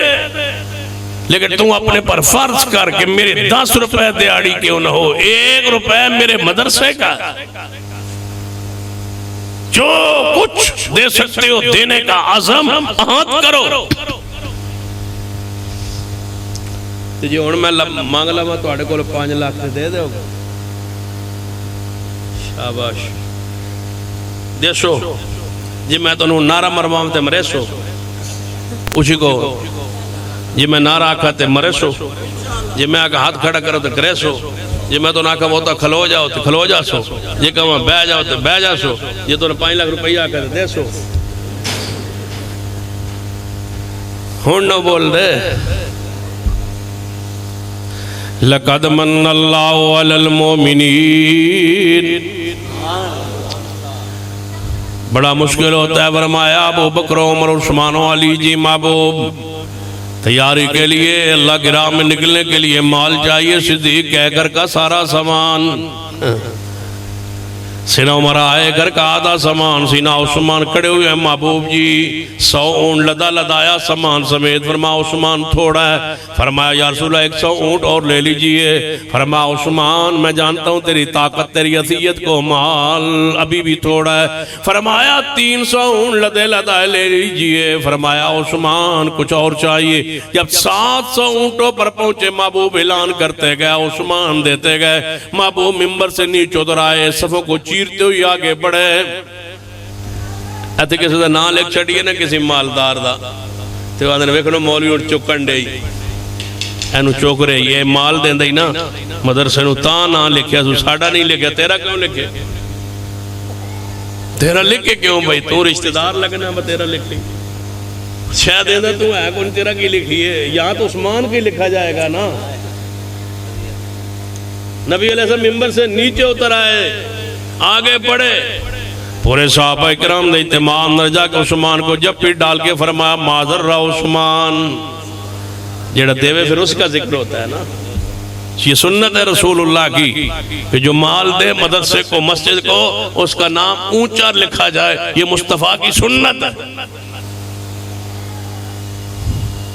لیکن تم اپنے پر فرض کر کہ میرے 10 روپے دیہڑی کیوں نہ ہو، 1 روپے میرے مدرسے کا، جو کچھ دے سکتے ہو دینے کا عزم عہد کرو۔ جی ہن میں مانگ لواں تواڈے کول 5 لاکھ دے دیو گے؟ شاباش، دیسو جی میں تو نعرہ مرواں تے مرے سو، اسی کو جی میں نعرہ آکھا تے مرے سو، جی میں آکھا ہاتھ کھڑا کرو تے کرے سو، جی میں تو ناکھا ہوتا کھلو جاؤ تے کھلو جا سو، جی کہاں بہ جاؤ تے بہ جا سو، جی تو 5 لاکھ روپیہ آکھا تے دے سو۔ ہن نہ بول دے لَقَدْ مَنَّ اللَّهُ عَلَى الْمُؤْمِنِينَ۔ بڑا مشکل ہوتا ہے، فرمایا ابو بکر عمر عثمان و علی جی محبوب تیاری کے لیے، اللہ کی راہ میں نکلنے کے لیے مال چاہیے، صدیق کہہ کر کا سارا سامان، سینا عمر آئے گھر کا آدھا سامان، سینا عثمان کھڑے ہوئے ہیں، محبوب جی 100 اونٹ لدا لدایا سامان سمیت۔ فرمایا عثمان تھوڑا ہے، فرمایا یا رسول اللہ 100 اونٹ اور لے لیجئے۔ فرمایا عثمان میں جانتا ہوں تیری طاقت تیری عصیت کو، مال ابھی بھی تھوڑا ہے۔ فرمایا 300 اونٹ لدے لدائے لے لیجئے۔ فرمایا عثمان کچھ اور چاہیے۔ جب 700 اونٹوں پر پہنچے محبوب اعلان کرتے گئے، عثمان دیتے گئے۔ محبوب ممبر سے نیچے اتر آئے، صفوں کو چیرتے ہوئی آگے بڑھے۔ ایتھے کسی دا نام لکھ چھڑیے نا کسی مالدار دا، تو آدھے ویکھنو مولوی اٹھ چکن دے اینو چوک رہے، یہ مال دیں دے نا مدرسے نو تاں نام لکھیا سو ساڑا نہیں لکھیا، تیرا کیوں لکھے؟ تیرا لکھے کیوں بھائی؟ تو رشتہ دار لگنا ہے تیرا لکھے، شاید دیں تو ہے کون تیرا کی لکھیے؟ یہاں تو عثمان کی لکھا جائے گا نا۔ نبی علیہ السلام ممبر سے نیچے اتر آئے، آگے پڑھے، پورے صحابہ اکرام نے اہتمام نرجا کے عثمان کو جب پیٹ ڈال کے فرمایا معذر رہا عثمان، جیڑا دیوے پھر اس کا ذکر ہوتا ہے نا۔ یہ سنت ہے رسول اللہ کی کہ جو مال دے مدرسے کو مسجد کو اس کا نام اونچا لکھا جائے، یہ مصطفیٰ کی سنت ہے۔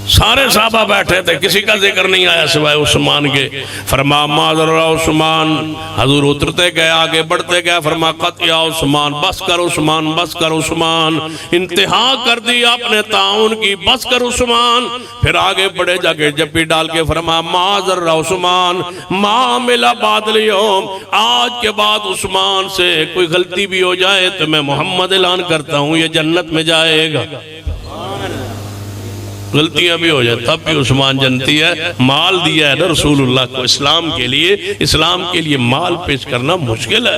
سارے صحابہ بیٹھے تھے، کسی کا ذکر نہیں آیا سوائے عثمان کے۔ فرمایا معذر عثمان، حضور اترتے گئے آگے بڑھتے گئے، فرمایا قط یا عثمان، بس کر عثمان، بس کر عثمان، انتہا کر دی اپنے تعاون کی، بس کر عثمان۔ پھر آگے بڑھے جا کے جپی ڈال کے فرمایا معذر عثمان ما ملا بعد اليوم، آج کے بعد عثمان سے کوئی غلطی بھی ہو جائے تو میں محمد اعلان کرتا ہوں یہ جنت میں جائے گا۔ غلطیاں بھی ہو جائے تب بھی عثمان جنتی ہے، مال دیا ہے نا رسول اللہ کو اسلام کے لیے، اسلام کے لیے مال پیش کرنا مشکل ہے۔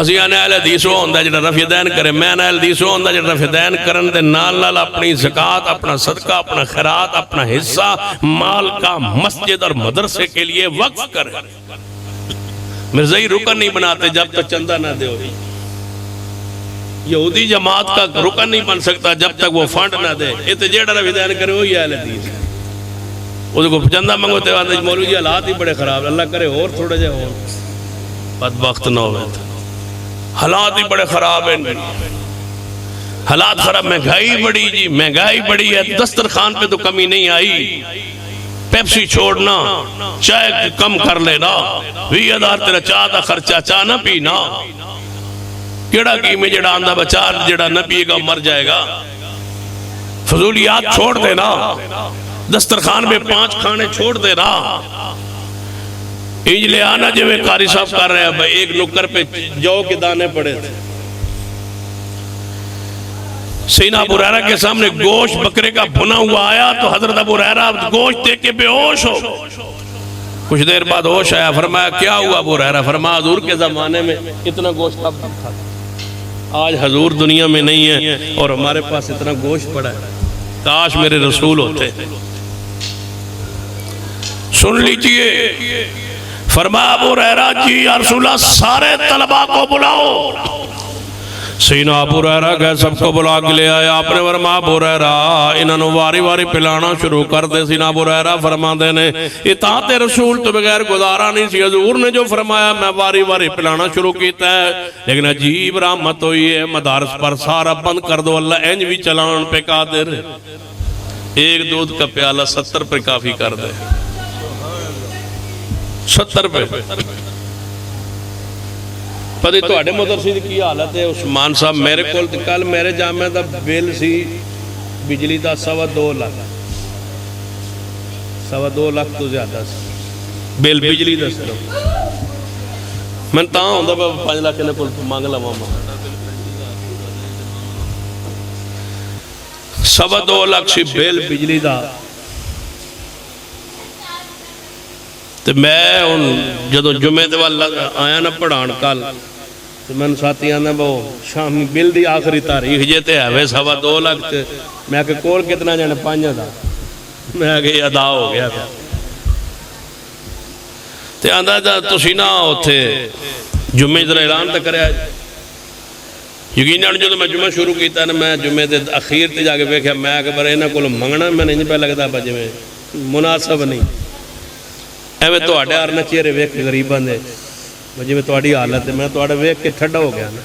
اسی آنے اہل حدیث وہ ہوندہ جڑا رفع دین کرے، میں اہل حدیث وہ ہوندہ جڑا رفع دین کرن دے نال نال اپنی زکاة، اپنا صدقہ، اپنا خیرات، اپنا حصہ مال کا مسجد اور مدرسے کے لیے وقف کرے۔ مرزائی رکن نہیں بناتے جب تک چندہ نہ دے ہوئی، یہودی جماعت کا رکن نہیں بن سکتا جب تک وہ فنڈ نہ دے۔ یہ تو جیڑا رفع دین کرے وہی اہل حدیث ہے۔ وہ کو چندہ منگوتے ہیں مولوی جی حالات ہی بڑے خراب، اللہ کرے اور تھوڑے جے ہوں بدبخت نہ ہوئے تھے، حالات ہی بڑے خراب ہیں، حالات خراب، مہنگائی بڑی جی، مہنگائی بڑی ہے، دسترخوان پہ تو کمی نہیں آئی، پیپسی چھوڑنا، چائے کم کر لینا، 20,000 تیرا چاہ دا خرچہ، چاہ نہ پینا، کیڑا کی میں جڑا آندہ بچار جڑا نہ پیے گا مر جائے گا، فضولیات چھوڑ دینا، دسترخوان میں 5 کھانے چھوڑ دینا، ایج لے آنا جو میں قاری صاحب کر رہے ہیں، ایک نکر پہ جو کے دانے پڑے تھے، سیدنا ابو ہریرہ کے سامنے گوشت بکرے کا بھنا ہوا آیا تو حضرت ابو ہریرہ گوشت دیکھ کے بے ہوش ہو، کچھ دیر بعد ہوش آیا، فرمایا کیا ہوا ابو ہریرہ؟ فرمایا حضور کے زمانے میں اتنا گوشت کب تھا، آج حضور دنیا میں نہیں ہے اور ہمارے پاس اتنا گوشت پڑا ہے، کاش میرے رسول ہوتے۔ سن لیجئے، فرمایا ابو ہریرہ جی یا رسول اللہ سارے طلباء کو بلاؤ۔ سیدنا ابو ہریرہ گئے، سب کو بلا کے لے آیا، آپ نے فرمایا ابو ہریرہ انہوں واری واری پلانا شروع کر دے۔ سیدنا ابو ہریرہ فرما دینے اطاعت رسول تو بغیر گزارا نہیں سی، حضور نے جو فرمایا میں واری واری پلانا شروع کیتا ہے، لیکن عجیب رحمت ہوئی ہے، مدارس پر سارا بند کر دو، اللہ اینج بھی چلان پہ قادر، ایک دودھ کا پیالہ 70 پہ کافی کر دے، 70 پہ۔ پتہ تو اڈے مدرسی کی حالت ہے عثمان صاحب، میرے کول کل میرے جامعہ دا بل سی بجلی دا 2.25 لاکھ، 2.25 لاکھ تو زیادہ سی بل بجلی دا صرف، میں تاں ہوندہ 5 لاکھ نے کول مانگ لواں، 2.25 لاکھ سی بل بجلی دا۔ تو میں جدو جمعے دے والا آیا نا پڑھان کل، تو میں ساتھی آنا وہ شام بل دی آخری تاریخ جیتے ہے 2.25 لاکھ، میں کہ کول کتنا جانے 5 دا، میں کہ ادا ہو گیا تھا۔ تو آندہ جا تسی نہ ہوتے جمعے در اعلان تک کرے آج، یقیناً جو میں جمعہ شروع کیتا ہے میں جمعے دے اخیر تے جا کے بیکھا، میں کہ برے انہاں کو منگنا میں نہیں پہ لگتا بجے میں مناسب نہیں، ایویں تو آٹے آرنا چیرے ویک غریبان دے جی میں تھوڑی حالت ہے میں تھوڑا ویک کے ٹھڈا ہو گیا نا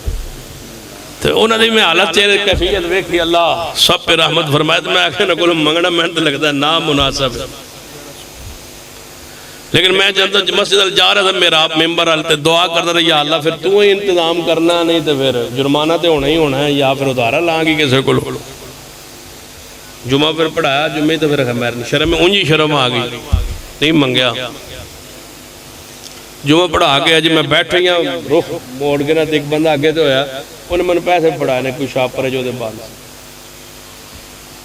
تو انہوں نے میں حالت چہرے کیفیت ویکھی اللہ سب پہ رحمت فرمائے تو میں آخر نہ کولوں منگنا محنت لگتا ہے نامناسب ہے لیکن میں جب مسجد جا رہا تھا میرا ممبر والے دعا کرتا رہا یا اللہ پھر تو ہی انتظام کرنا نہیں تو پھر جرمانہ تو ہونا ہی ہونا ہے یا پھر ادھارا لاں گی کسی کو جمعہ پھر پڑھایا جمعہ تو پھر خمیر شرم میں اونجی شرم آ گئی نہیں منگیا جمعہ پڑھا گیا جی میں بیٹھ رہی ہوں رخ موڑ کے نا تو ایک بندہ آگے تو ہویا انہیں من پیسے پڑھائے نے کوئی شاپ پر جو دے باندھ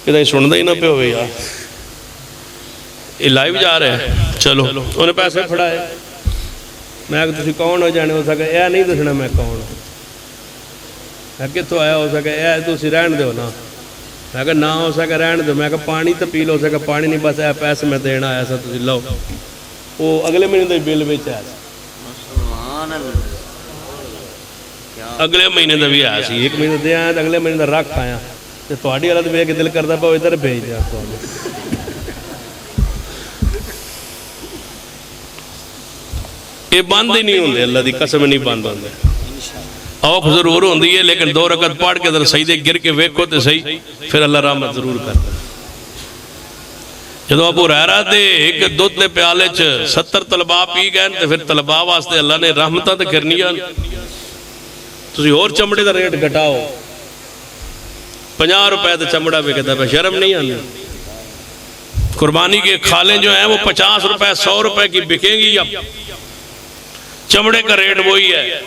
کہتا ہی سن دے ہی نہ پہ ہوئے یار یہ لائیو جا رہے ہیں چلو انہیں پیسے پڑھائے میں اگر تسی کون ہو جانے ہو سکے اے نہیں دسنا میں کون ہوں میں کتوں آیا ہو سکے اے تسی رہن دے ہو نا میں کہا نہ ہو سکے رہن دے میں کہا پانی تو پی لو سکے پانی نہیں بس اے پیسے میں دینا آیا سا تسی لو وہ اگلے مہینے دے بل بچ آیا اگلے مہینے دا بھی آیا سی ایک مہینے دے آیا اگلے مہینے دا رکھ آیا تو تھوڑی حالت بھی ہے کہ دل کرتا پاؤ ادھر بھیج دیا یہ بند ہی نہیں ہوندے اللہ دی قسم نہیں بند ہوندے اوف ضرور ہوندی ہے لیکن 2 رکعت پڑھ کے در سجدے گر کے ویکھو تے صحیح پھر اللہ رحمت ضرور کرتا جدو ابو ہریرہ دے ایک دودھ دے پیالے چ 70 طلباء پی گئے تے پھر طلباء واسطے اللہ نے رحمتاں تے کرنیاں تسی اور چمڑے دا ریٹ گھٹاؤ 50 روپے تے چمڑا بکتا ہے شرم نہیں آنی قربانی کے کھالیں جو ہیں وہ 50 روپے 100 روپے کی بکیں گی یا چمڑے کا ریٹ وہی ہے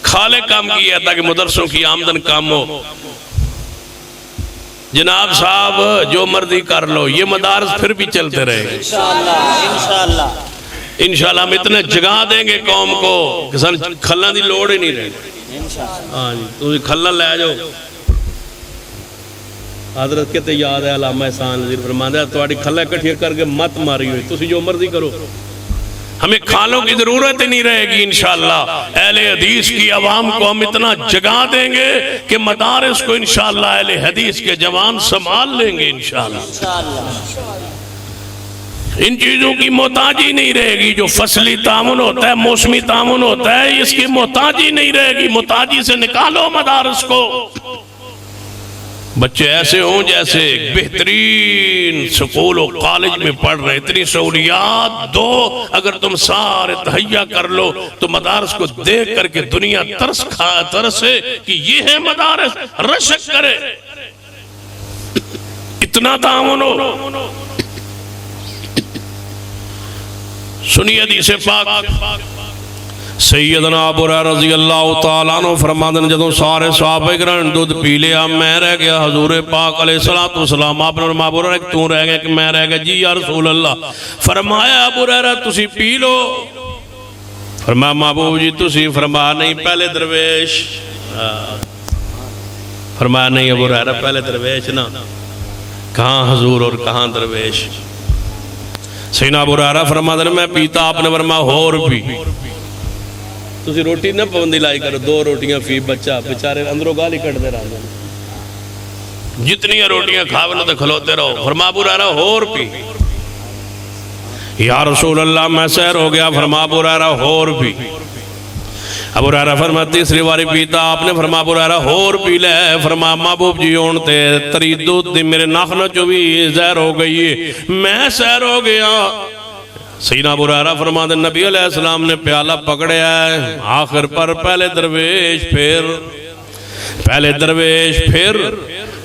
کھالے کام کی ہے تاکہ مدرسوں کی آمدن کام ہو جناب صاحب جو مرضی کر لو یہ مدارس پھر بھی چلتے رہے انشاءاللہ انشاءاللہ ہم اتنے جگہ دیں گے قوم کو کہ سن کھلنا دی لوڑ ہی نہیں رہے ہاں جی تو کھلنا لے جاؤ حضرت کہتے یاد ہے علامہ احسان نذیر فرماندہ ہے تواڈی کھلا اکٹھی کر کے مت ماری ہوئی تسی جو مرضی کرو ہمیں کھالوں کی ضرورت نہیں رہے گی انشاءاللہ اہل حدیث کی عوام کو ہم اتنا جگہ دیں گے کہ مدارس کو انشاءاللہ اہل حدیث کے جوان سنبھال لیں گے انشاءاللہ ان چیزوں کی محتاجی نہیں رہے گی جو فصلی تعاون ہوتا ہے موسمی تعاون ہوتا ہے اس کی محتاجی نہیں رہے گی محتاجی سے نکالو مدارس کو بچے ایسے ہوں جیسے بہترین سکول و کالج میں پڑھ رہے اتنی سہولیات دو اگر تم سارے تہیا کر لو تو مدارس کو دیکھ کر کے دنیا ترسے کہ یہ ہے مدارس رشک کرے اتنا تعاون ہو سنیے حدیث پاک سیدنا ابو ہریرہ رضی اللہ تعالیٰ عنہ فرماندن جدوں سارے صحابہ کرام دودھ پی لیا میں رہ گیا حضور پاک علیہ السلام آپ نے فرمایا ابو ہریرہ کہ تو رہ گیا کہ میں رہ گیا جی یا رسول اللہ فرمایا ابو ہریرہ تسی پی لو فرمایا محبوب جی تسی فرمایا نہیں پہلے درویش فرمایا نہیں ابو ہریرہ پہلے درویش نا کہاں حضور اور کہاں درویش سیدنا ابو ہریرہ فرماندن میں پیتا آپ نے فرمایا اور بھی تسی روٹی نہ پابندی لائی کرو 2 روٹیاں فی بچہ بیچارے اندروں گالی کٹ دے رہا جتنی روٹیاں کھاونا تو کھلوتے رہو فرما ابو ہریرہ اور پی یا رسول اللہ میں سیر ہو گیا فرما ابو ہریرہ اور پی ابو ہریرہ فرما تیسری باری پیتا آپ نے فرما ابو ہریرہ اور پی لے فرما محبوب جی اونتے تری دودھ دی میرے ناخنوں جو بھی زہر ہو گئی میں سیر ہو گیا سیدنا ابو ہریرہ فرماتے نبی علیہ السلام نے پیالہ پکڑے آئے آخر پر پہلے درویش پھر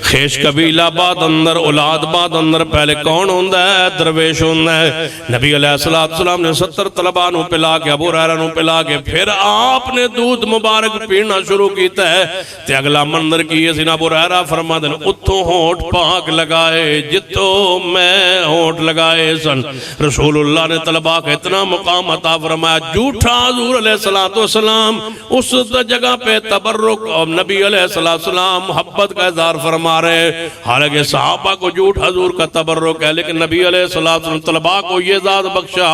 خیش قبیلہ بعد اندر اولاد بعد اندر پہلے کون ہوندہ ہے درویش ہوندہ ہے نبی علیہ السلام نے 70 طلباء نو پلا کے ابو ہریرہ نو پلا کے پھر آپ نے دودھ مبارک پینا شروع کیتا ہے تے اگلا منظر کیے سیدنا ابو ہریرہ فرماتے ہیں اتھوں ہونٹ پاک لگائے جتوں میں ہونٹ لگائے سن رسول اللہ نے طلباء کا اتنا مقام عطا فرمایا جھوٹا حضور علیہ السلام اس جگہ پہ تبرک اور نبی علیہ السلام محبت کا اظہار فرمایا فرما رہے ہیں. حالانکہ صحابہ کو جھوٹ حضور کا تبرک ہے، لیکن نبی علیہ السلام طلباء کو یہ ذات بخشا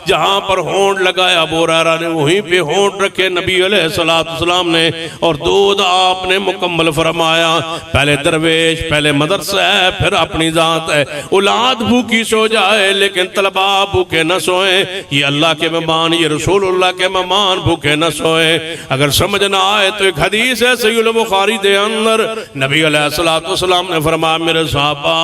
جہاں پر ہونٹ لگایا ابو ہریرہ نے وہیں پہ ہونٹ رکھے نبی علیہ السلام نے، اور دودھ آپ نے مکمل فرمایا. پہلے درویش، پہلے مدرسہ ہے، پھر اپنی ذات ہے. اولاد بھوکی سو جائے لیکن طلباء بھوکے نہ سوئیں. یہ اللہ کے مہمان، یہ رسول اللہ کے مہمان بھوکے نہ سوئیں. اگر سمجھ نہ آئے تو ایک حدیث ہے صحیح البخاری دے اندر، نبی علیہ السلام نے فرمایا میرے صحابہ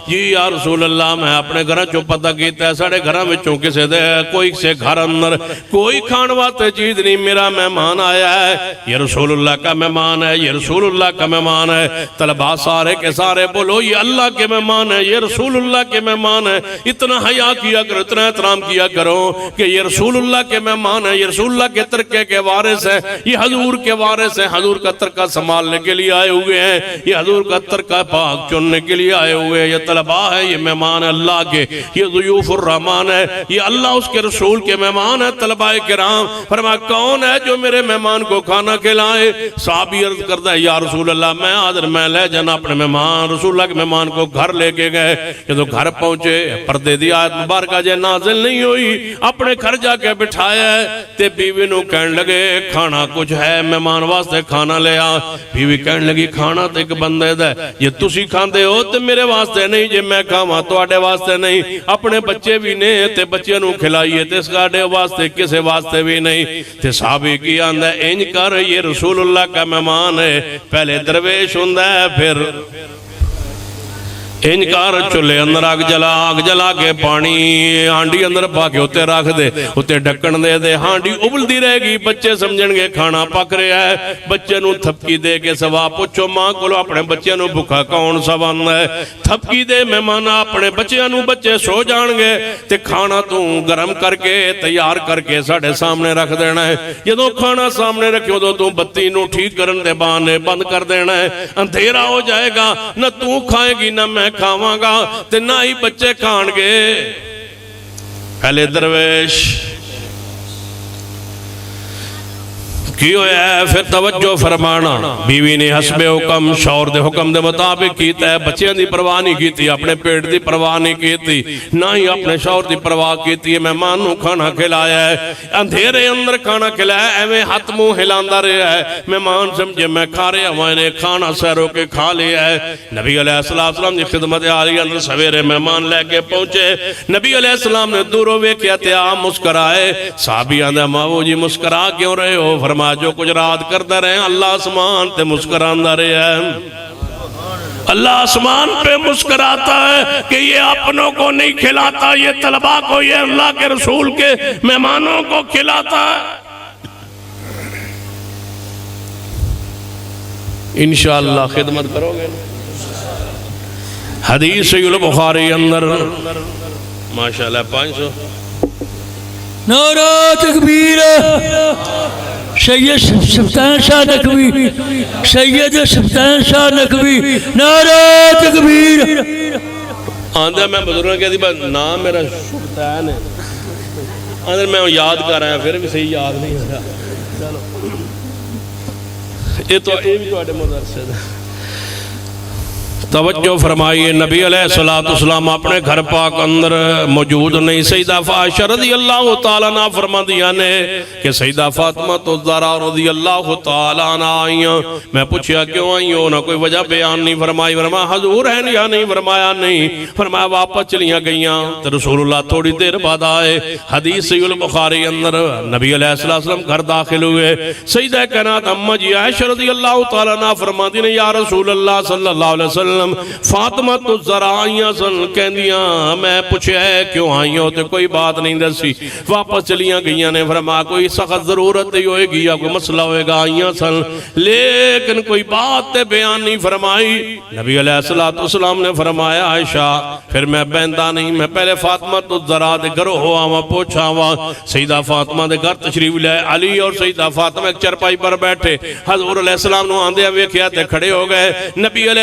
جی یا رسول اللہ میں اپنے گھر چو پتہ کیتا ہے ساڑھے گھر وچوں کسے دے کوئی سے گھر اندر کوئی کھان واتے چیز نہیں، میرا مہمان آیا ہے، یہ رسول اللہ کا مہمان ہے، یہ رسول اللہ کا مہمان ہے. طلباء سارے کے سارے بولو یہ اللہ کے مہمان ہے، یہ رسول اللہ کے مہمان ہے. اتنا حیا کیا کرو، اتنا احترام کیا کرو کہ یہ رسول اللہ کے مہمان ہے، یہ رسول اللہ کے ترکے کے وارث ہے، یہ حضور کے وارث ہیں، حضور کا ترکہ سنبھالنے کے لیے آئے ہوئے ہیں، یہ حضور کا ترکہ پاک چننے کے لیے آئے ہوئے ہیں. یہ طلباء ہے، یہ مہمان اللہ کے، یہ ضیوف الرحمان ہے، یہ اللہ اس کے رسول کے مہمان ہے. طلباء کرام فرمایا کون ہے جو میرے مہمان کو کھانا کھلائے؟ صحابی عرض کرتا ہے یا رسول اللہ میں حاضر، میں لے جانا اپنے مہمان. رسول اللہ کے مہمان کو گھر لے کے گئے. جب گھر پہنچے پردے دی آیت مبارکہ جے نازل نہیں ہوئی، اپنے گھر جا کے بٹھایا ہے تے بیوی نو کہن لگے کھانا کچھ ہے، مہمان واسطے کھانا لے آ. بیوی کہن لگی کھانا تے ایک بندے دا یہ تسی کھاندے ہو تے میرے واسطے نہیں، جے میں کھاواں تواڈے واسطے نہیں. اپنے بچے بھی نے تے بچے نو کھلائیے تے ساڈے واسطے کسے واسطے بھی نہیں. تے صحابی کی آندا ہے انج کر، یہ رسول اللہ کا مہمان ہے. پہلے درویش ہوندا ہے، پھر انکار چولے اندر آگ جلا کے پانی ہانڈی اندر پا کے ہوتے رکھ دے، ہوتے ڈھکن دے دے، ہانڈی ابل دی رہے گی. بچے سمجھن گے کھانا پک رہا ہے. بچے نو تھپکی دے کے سوا پوچھو ماں کو اپنے بچے نو بھوکا کون سوان ہے؟ تھپکی دے مہمان اپنے بچے نو، بچے سو جان گے تے کھانا تو گرم کر کے تیار کر کے ساڑھے سامنے رکھ دینا ہے. جدو کھانا سامنے رکھے دو تو بتی نو ٹھیک کرن دے بانے بند کر دینا ہے. اندھیرا ہو جائے گا، نہ تو کھائے گی نہ میں کھاواں گا تے نہ ہی بچے کھان گے. پہلے درویش کی ہویا ہے، پھر توجہ فرمانا. بیوی نے حسب حکم شوہر دے حکم دے مطابق کیتا ہے. بچیاں دی پرواہ نہیں کیتی، اپنے پیٹ دی پرواہ نہیں کیتی، نہ ہی اپنے شوہر دی پرواہ کیتی ہے. مہمان نو کھانا کھلایا ہے، اندھیرے اندر کھانا کھلایا ہے، ایویں ہاتھ منہ ہلاندا رہا ہے. مہمان سمجھے میں کھا رہا ہوں، نے کھانا سیرو کے کھا لیا ہے. نبی علیہ السلام دی خدمت عالی اندر سویرے مہمان لے کے پہنچے. نبی علیہ السلام نے دوروں ویکھیا تے آپ مسکرائے. صحابی آندا ماں جی مسکرا کیوں رہے ہو؟ فرمایا جو کچھ رات کرتا رہے اللہ آسمان تے مسکراندہ رہے ہیں. اللہ آسمان پہ مسکراتا ہے کہ یہ اپنوں کو نہیں کھلاتا، یہ طلباء کو، یہ اللہ کے رسول کے مہمانوں کو کھلاتا ہے. انشاءاللہ خدمت کرو گے. حدیث صحیح البخاری اندر ماشاءاللہ 500 نعرہ تکبیر سید سفتان شاہ نقوی، سید سفتان شاہ نقوی، نعرہ تکبیر. آندھا میں بزرگوں کہتی بات نام میرا سفتان ہے، آندھا میں یاد کر رہا ہے پھر بھی صحیح یاد نہیں ہو رہا. یہ بھی تو آٹے مدرسے تھا. توجہ فرمائیے، نبی علیہ السلام اپنے گھر پاک اندر موجود نہیں. سیدہ فاطمہ رضی اللہ تعالیٰ عنہ فرما دیا نے کہ سیدہ فاطمہ تو زہرا رضی اللہ تعالیٰ عنہ آئیاں. میں پوچھیا کیوں آئی ہو؟ نہ کوئی وجہ بیان نہیں فرمائی. فرمایا حضور ہیں یا نہیں؟ فرمایا نہیں. فرمایا واپس چلیاں گئیاں تو رسول اللہ تھوڑی دیر بعد آئے. حدیث صحیح البخاری اندر نبی علیہ السلام گھر داخل ہوئے. سیدہ کائنات اماں جی عائشہ رضی اللہ تعالیٰ عنہ فرما دی نے یا رسول اللہ صلی اللہ علیہ وسلم فاطمہ تو ذرا آئیاں سن کہندیاں میں پوچھے کیوں آئی ہو تو کوئی بات نہیں دسی. واپس چلیاں گئیاں نے. فرمایا کوئی سخت ضرورت نہیں ہوئے گی یا کوئی مسئلہ ہوئے گا آئیاں سن لیکن کوئی بات بیان نہیں فرمائی. نبی علیہ السلام نے فرمایا عائشہ پھر میں بہندہ نہیں، میں پہلے فاطمہ تو ذرا دے گھرو ہوا ہوا پوچھا ہوا. سیدہ فاطمہ دے گھر تشریف لے. علی اور سیدہ فاطمہ ایک چرپائی پر بیٹھے. حضور علیہ السلام نے آندھے ویکھیا تے کھڑے ہو گئے. نبی علیہ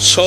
100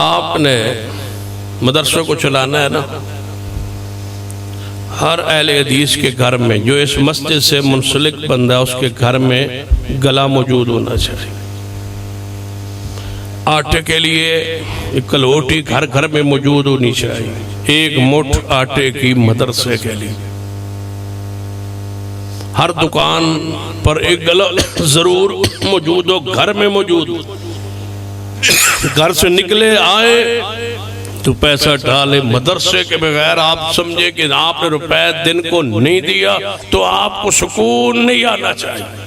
آپ نے مدرسوں کو چلانا ہے نا، ہر اہل حدیث کے گھر میں جو اس مسجد سے منسلک بندہ ہے اس کے گھر میں گلا موجود ہونا چاہیے۔ آٹے کے لیے ایک کلوٹی گھر گھر میں موجود ہونی چاہیے، ایک مٹھ آٹے کی مدرسے کے لیے۔ ہر دکان پر ایک گلا ضرور موجود ہو، گھر میں موجود ہو۔ گھر سے نکلے آئے تو پیسہ ڈالے، مدرسے کے بغیر آپ سمجھے کہ آپ نے روپے دن کو نہیں دیا تو آپ کو سکون نہیں آنا چاہیے۔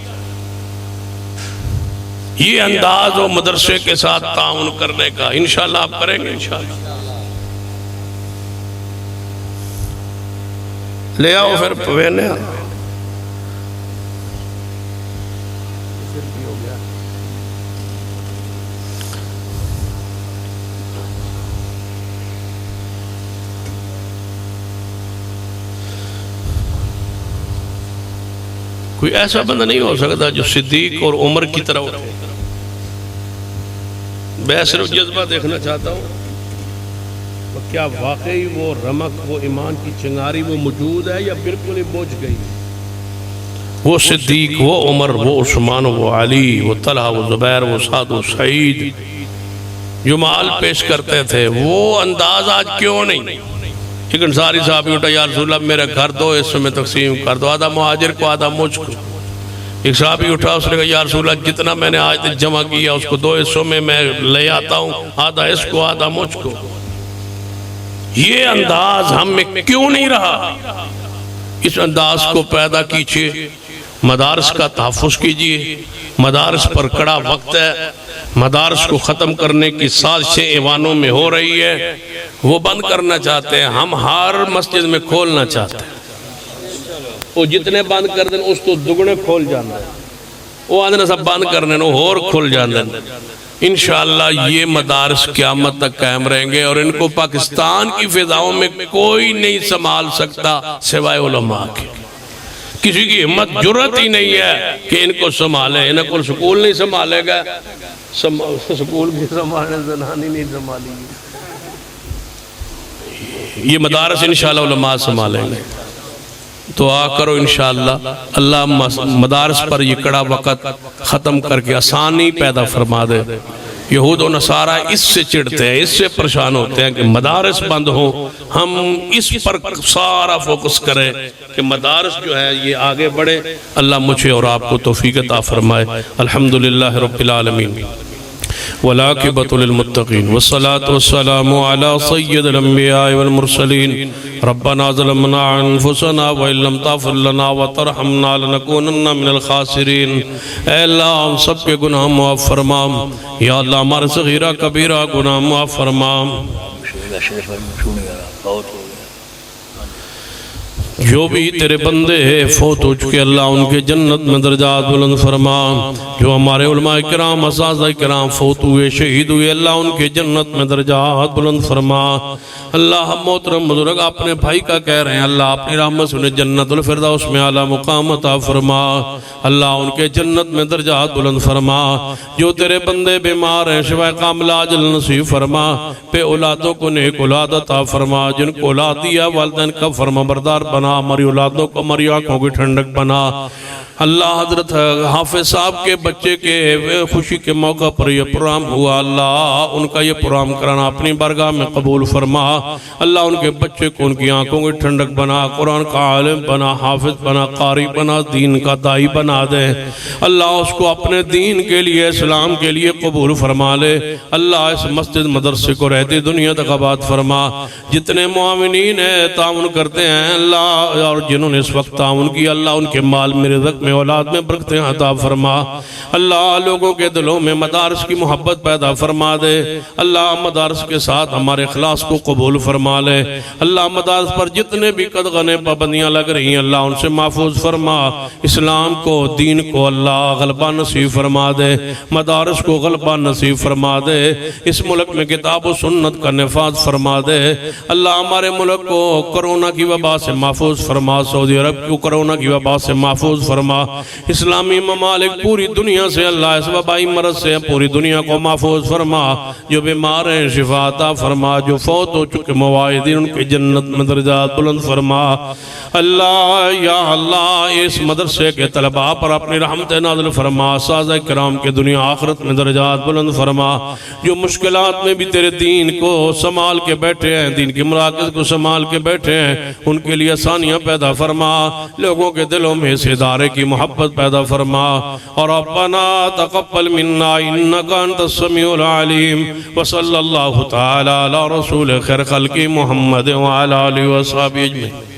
یہ انداز ہو مدرسے کے ساتھ تعاون کرنے کا، انشاءاللہ آپ کریں گے انشاءاللہ۔ لے آؤ پھر پوینے کوئی ایسا بندہ نہیں ہو سکتا جو صدیق اور عمر کی طرح اٹھے۔ میں صرف جذبہ دیکھنا چاہتا ہوں کیا واقعی وہ رمق، وہ ایمان کی چنگاری وہ موجود ہے یا بالکل ہی بوجھ گئی؟ وہ صدیق، وہ عمر، وہ عثمان، وہ علی، وہ طلحہ، وہ زبیر، وہ سعد، وہ سعید جو مال پیش کرتے تھے، وہ انداز آج کیوں نہیں؟ ایک انصاری صاحب اٹھا، یا رسول اللہ میرا گھر دو حصوں میں تقسیم کر دو، آدھا مہاجر کو آدھا مجھ کو۔ ایک صحابی اٹھا، اس نے کہا یا رسول اللہ جتنا میں نے آج تک جمع کیا اس کو دو حصوں میں میں لے آتا ہوں، آدھا اس کو آدھا مجھ کو۔ یہ انداز ہم میں کیوں نہیں رہا؟ اس انداز کو پیدا کیجئے، مدارس کا تحفظ کیجئے۔ مدارس پر کڑا وقت ہے، مدارس کو ختم کرنے کی سازشیں ایوانوں میں ہو رہی ہے، وہ بند کرنا چاہتے ہیں، ہم ہر مسجد میں کھولنا چاہتے ہیں۔ وہ جتنے بند کر دیں اس تو دگنے کھول جانا ہے، وہ آدھنے سب بند کرنے اور کھول جانا ہے۔ انشاءاللہ یہ مدارس قیامت تک قائم رہیں گے اور ان کو پاکستان کی فضاؤں میں کوئی نہیں سنبھال سکتا سوائے علماء کے۔ کسی کی ہمت جرت ہی نہیں ہے کہ ان کو سنبھالے، انہیں کو سکول نہیں سنبھالے گا، سکول کی سنبھالنے زنانی نہیں سنبھالی گی۔ یہ مدارس انشاءاللہ علماء سنبھالیں گے، دعا کرو انشاءاللہ اللہ مدارس پر یہ کڑا وقت ختم کر کے آسانی پیدا فرما دے۔ یہود و نصارہ اس سے چڑھتے ہیں، اس سے پریشان ہوتے ہیں کہ مدارس بند ہوں، ہم اس پر سارا فوکس کریں کہ مدارس جو ہے یہ آگے بڑھے۔ اللہ مجھے اور آپ کو توفیق عطا فرمائے۔ الحمدللہ رب العالمین والعاقبۃ للمتقین والصلاة والسلام علی سید الانبیاء والمرسلین۔ ربنا ظلمنا انفسنا وان لم تغفر لنا وترحمنا لنکونن من الخاسرین۔ اے اللہ ہم سب کے گناہ معاف فرما، یا اللہ ہمارے صغیرہ کبیرہ گناہ معاف فرما۔ جو بھی تیرے بندے فوت ہو چکے اللہ ان کے جنت میں درجات بلند فرما۔ جو ہمارے علماء کرام اساتذہ کرام فوت ہوئے شہید ہوئے اللہ ان کے جنت میں درجات بلند فرما۔ اللہ ہم محترم بزرگ اپنے بھائی کا کہہ رہے ہیں، اللہ اپنی رحمت سے انہیں جنت الفردوس میں اعلیٰ مقام عطا فرما۔ اللہ ان کے جنت میں درجات بلند فرما۔ جو تیرے بندے بیمار ہیں شفا کاملہ عاجل نصیب فرما۔ پہ اولادوں کو نیک اولاد عطا فرما، جن کو اولاد دیا والدین کا فرما بردار بنا، ہماری اولادوں کو ہماری آنکھوں کی ٹھنڈک بنا۔ اللہ حضرت حافظ صاحب کے بچے کے خوشی کے موقع پر یہ پروگرام ہوا، اللہ ان کا یہ پروگرام کرانا اپنی بارگاہ میں قبول فرما۔ اللہ ان کے بچے کو ان کی آنکھوں کی ٹھنڈک بنا، قرآن کا عالم بنا، حافظ بنا، قاری بنا، دین کا دائی بنا دے۔ اللہ اس کو اپنے دین کے لیے اسلام کے لیے قبول فرما لے۔ اللہ اس مسجد مدرسے کو رہتی دنیا تک آباد فرما۔ جتنے معاونین ہیں تعاون کرتے ہیں اللہ اور جنہوں نے اس وقت تعاون کیا اللہ ان کے مال میں رزق میں اولاد میں برکتیں عطا فرما۔ اللہ لوگوں کے دلوں میں مدارس کی محبت پیدا فرما دے۔ اللہ مدارس کے ساتھ ہمارے اخلاص کو قبول فرما لے۔ اللہ مدارس پر جتنے بھی قدغنیں پابندیاں لگ رہی ہیں اللہ ان سے محفوظ فرما۔ اسلام کو دین کو اللہ غلبہ نصیب فرما دے، مدارس کو غلبہ نصیب فرما دے۔ اس ملک میں کتاب و سنت کا نفاذ فرما دے۔ اللہ ہمارے ملک کو کرونا کی وبا سے محفوظ فرما، سعودی عرب کو کرونا کی وبا سے محفوظ فرما۔ اسلامی ممالک پوری دنیا سے اللہ اس وبائی مرض سے پوری دنیا کو محفوظ فرما، جو بیمار ہیں شفا عطا فرما، جو فوت ہو چکے مواعدین ان کے جنت میں درجات بلند فرما۔ اللہ یا اللہ اس مدرسے کے طلباء پر اپنی رحمت نازل فرما، اساتذہ کرام کے دنیا آخرت میں درجات بلند فرما، جو مشکلات میں بھی تیرے دین کو سنبھال کے بیٹھے ہیں، دین کی مراکز کو سنبھال کے بیٹھے ہیں، ان کے لیے آسانیاں پیدا فرما، لوگوں کے دلوں میں اس ادارے کی محبت پیدا فرما۔ اور ربنا تقبل منا انک انت السمیع العلیم، وصلی اللہ تعالی علی رسول خیر خلق محمد وعلی آلہ وصحبہ اجمعین۔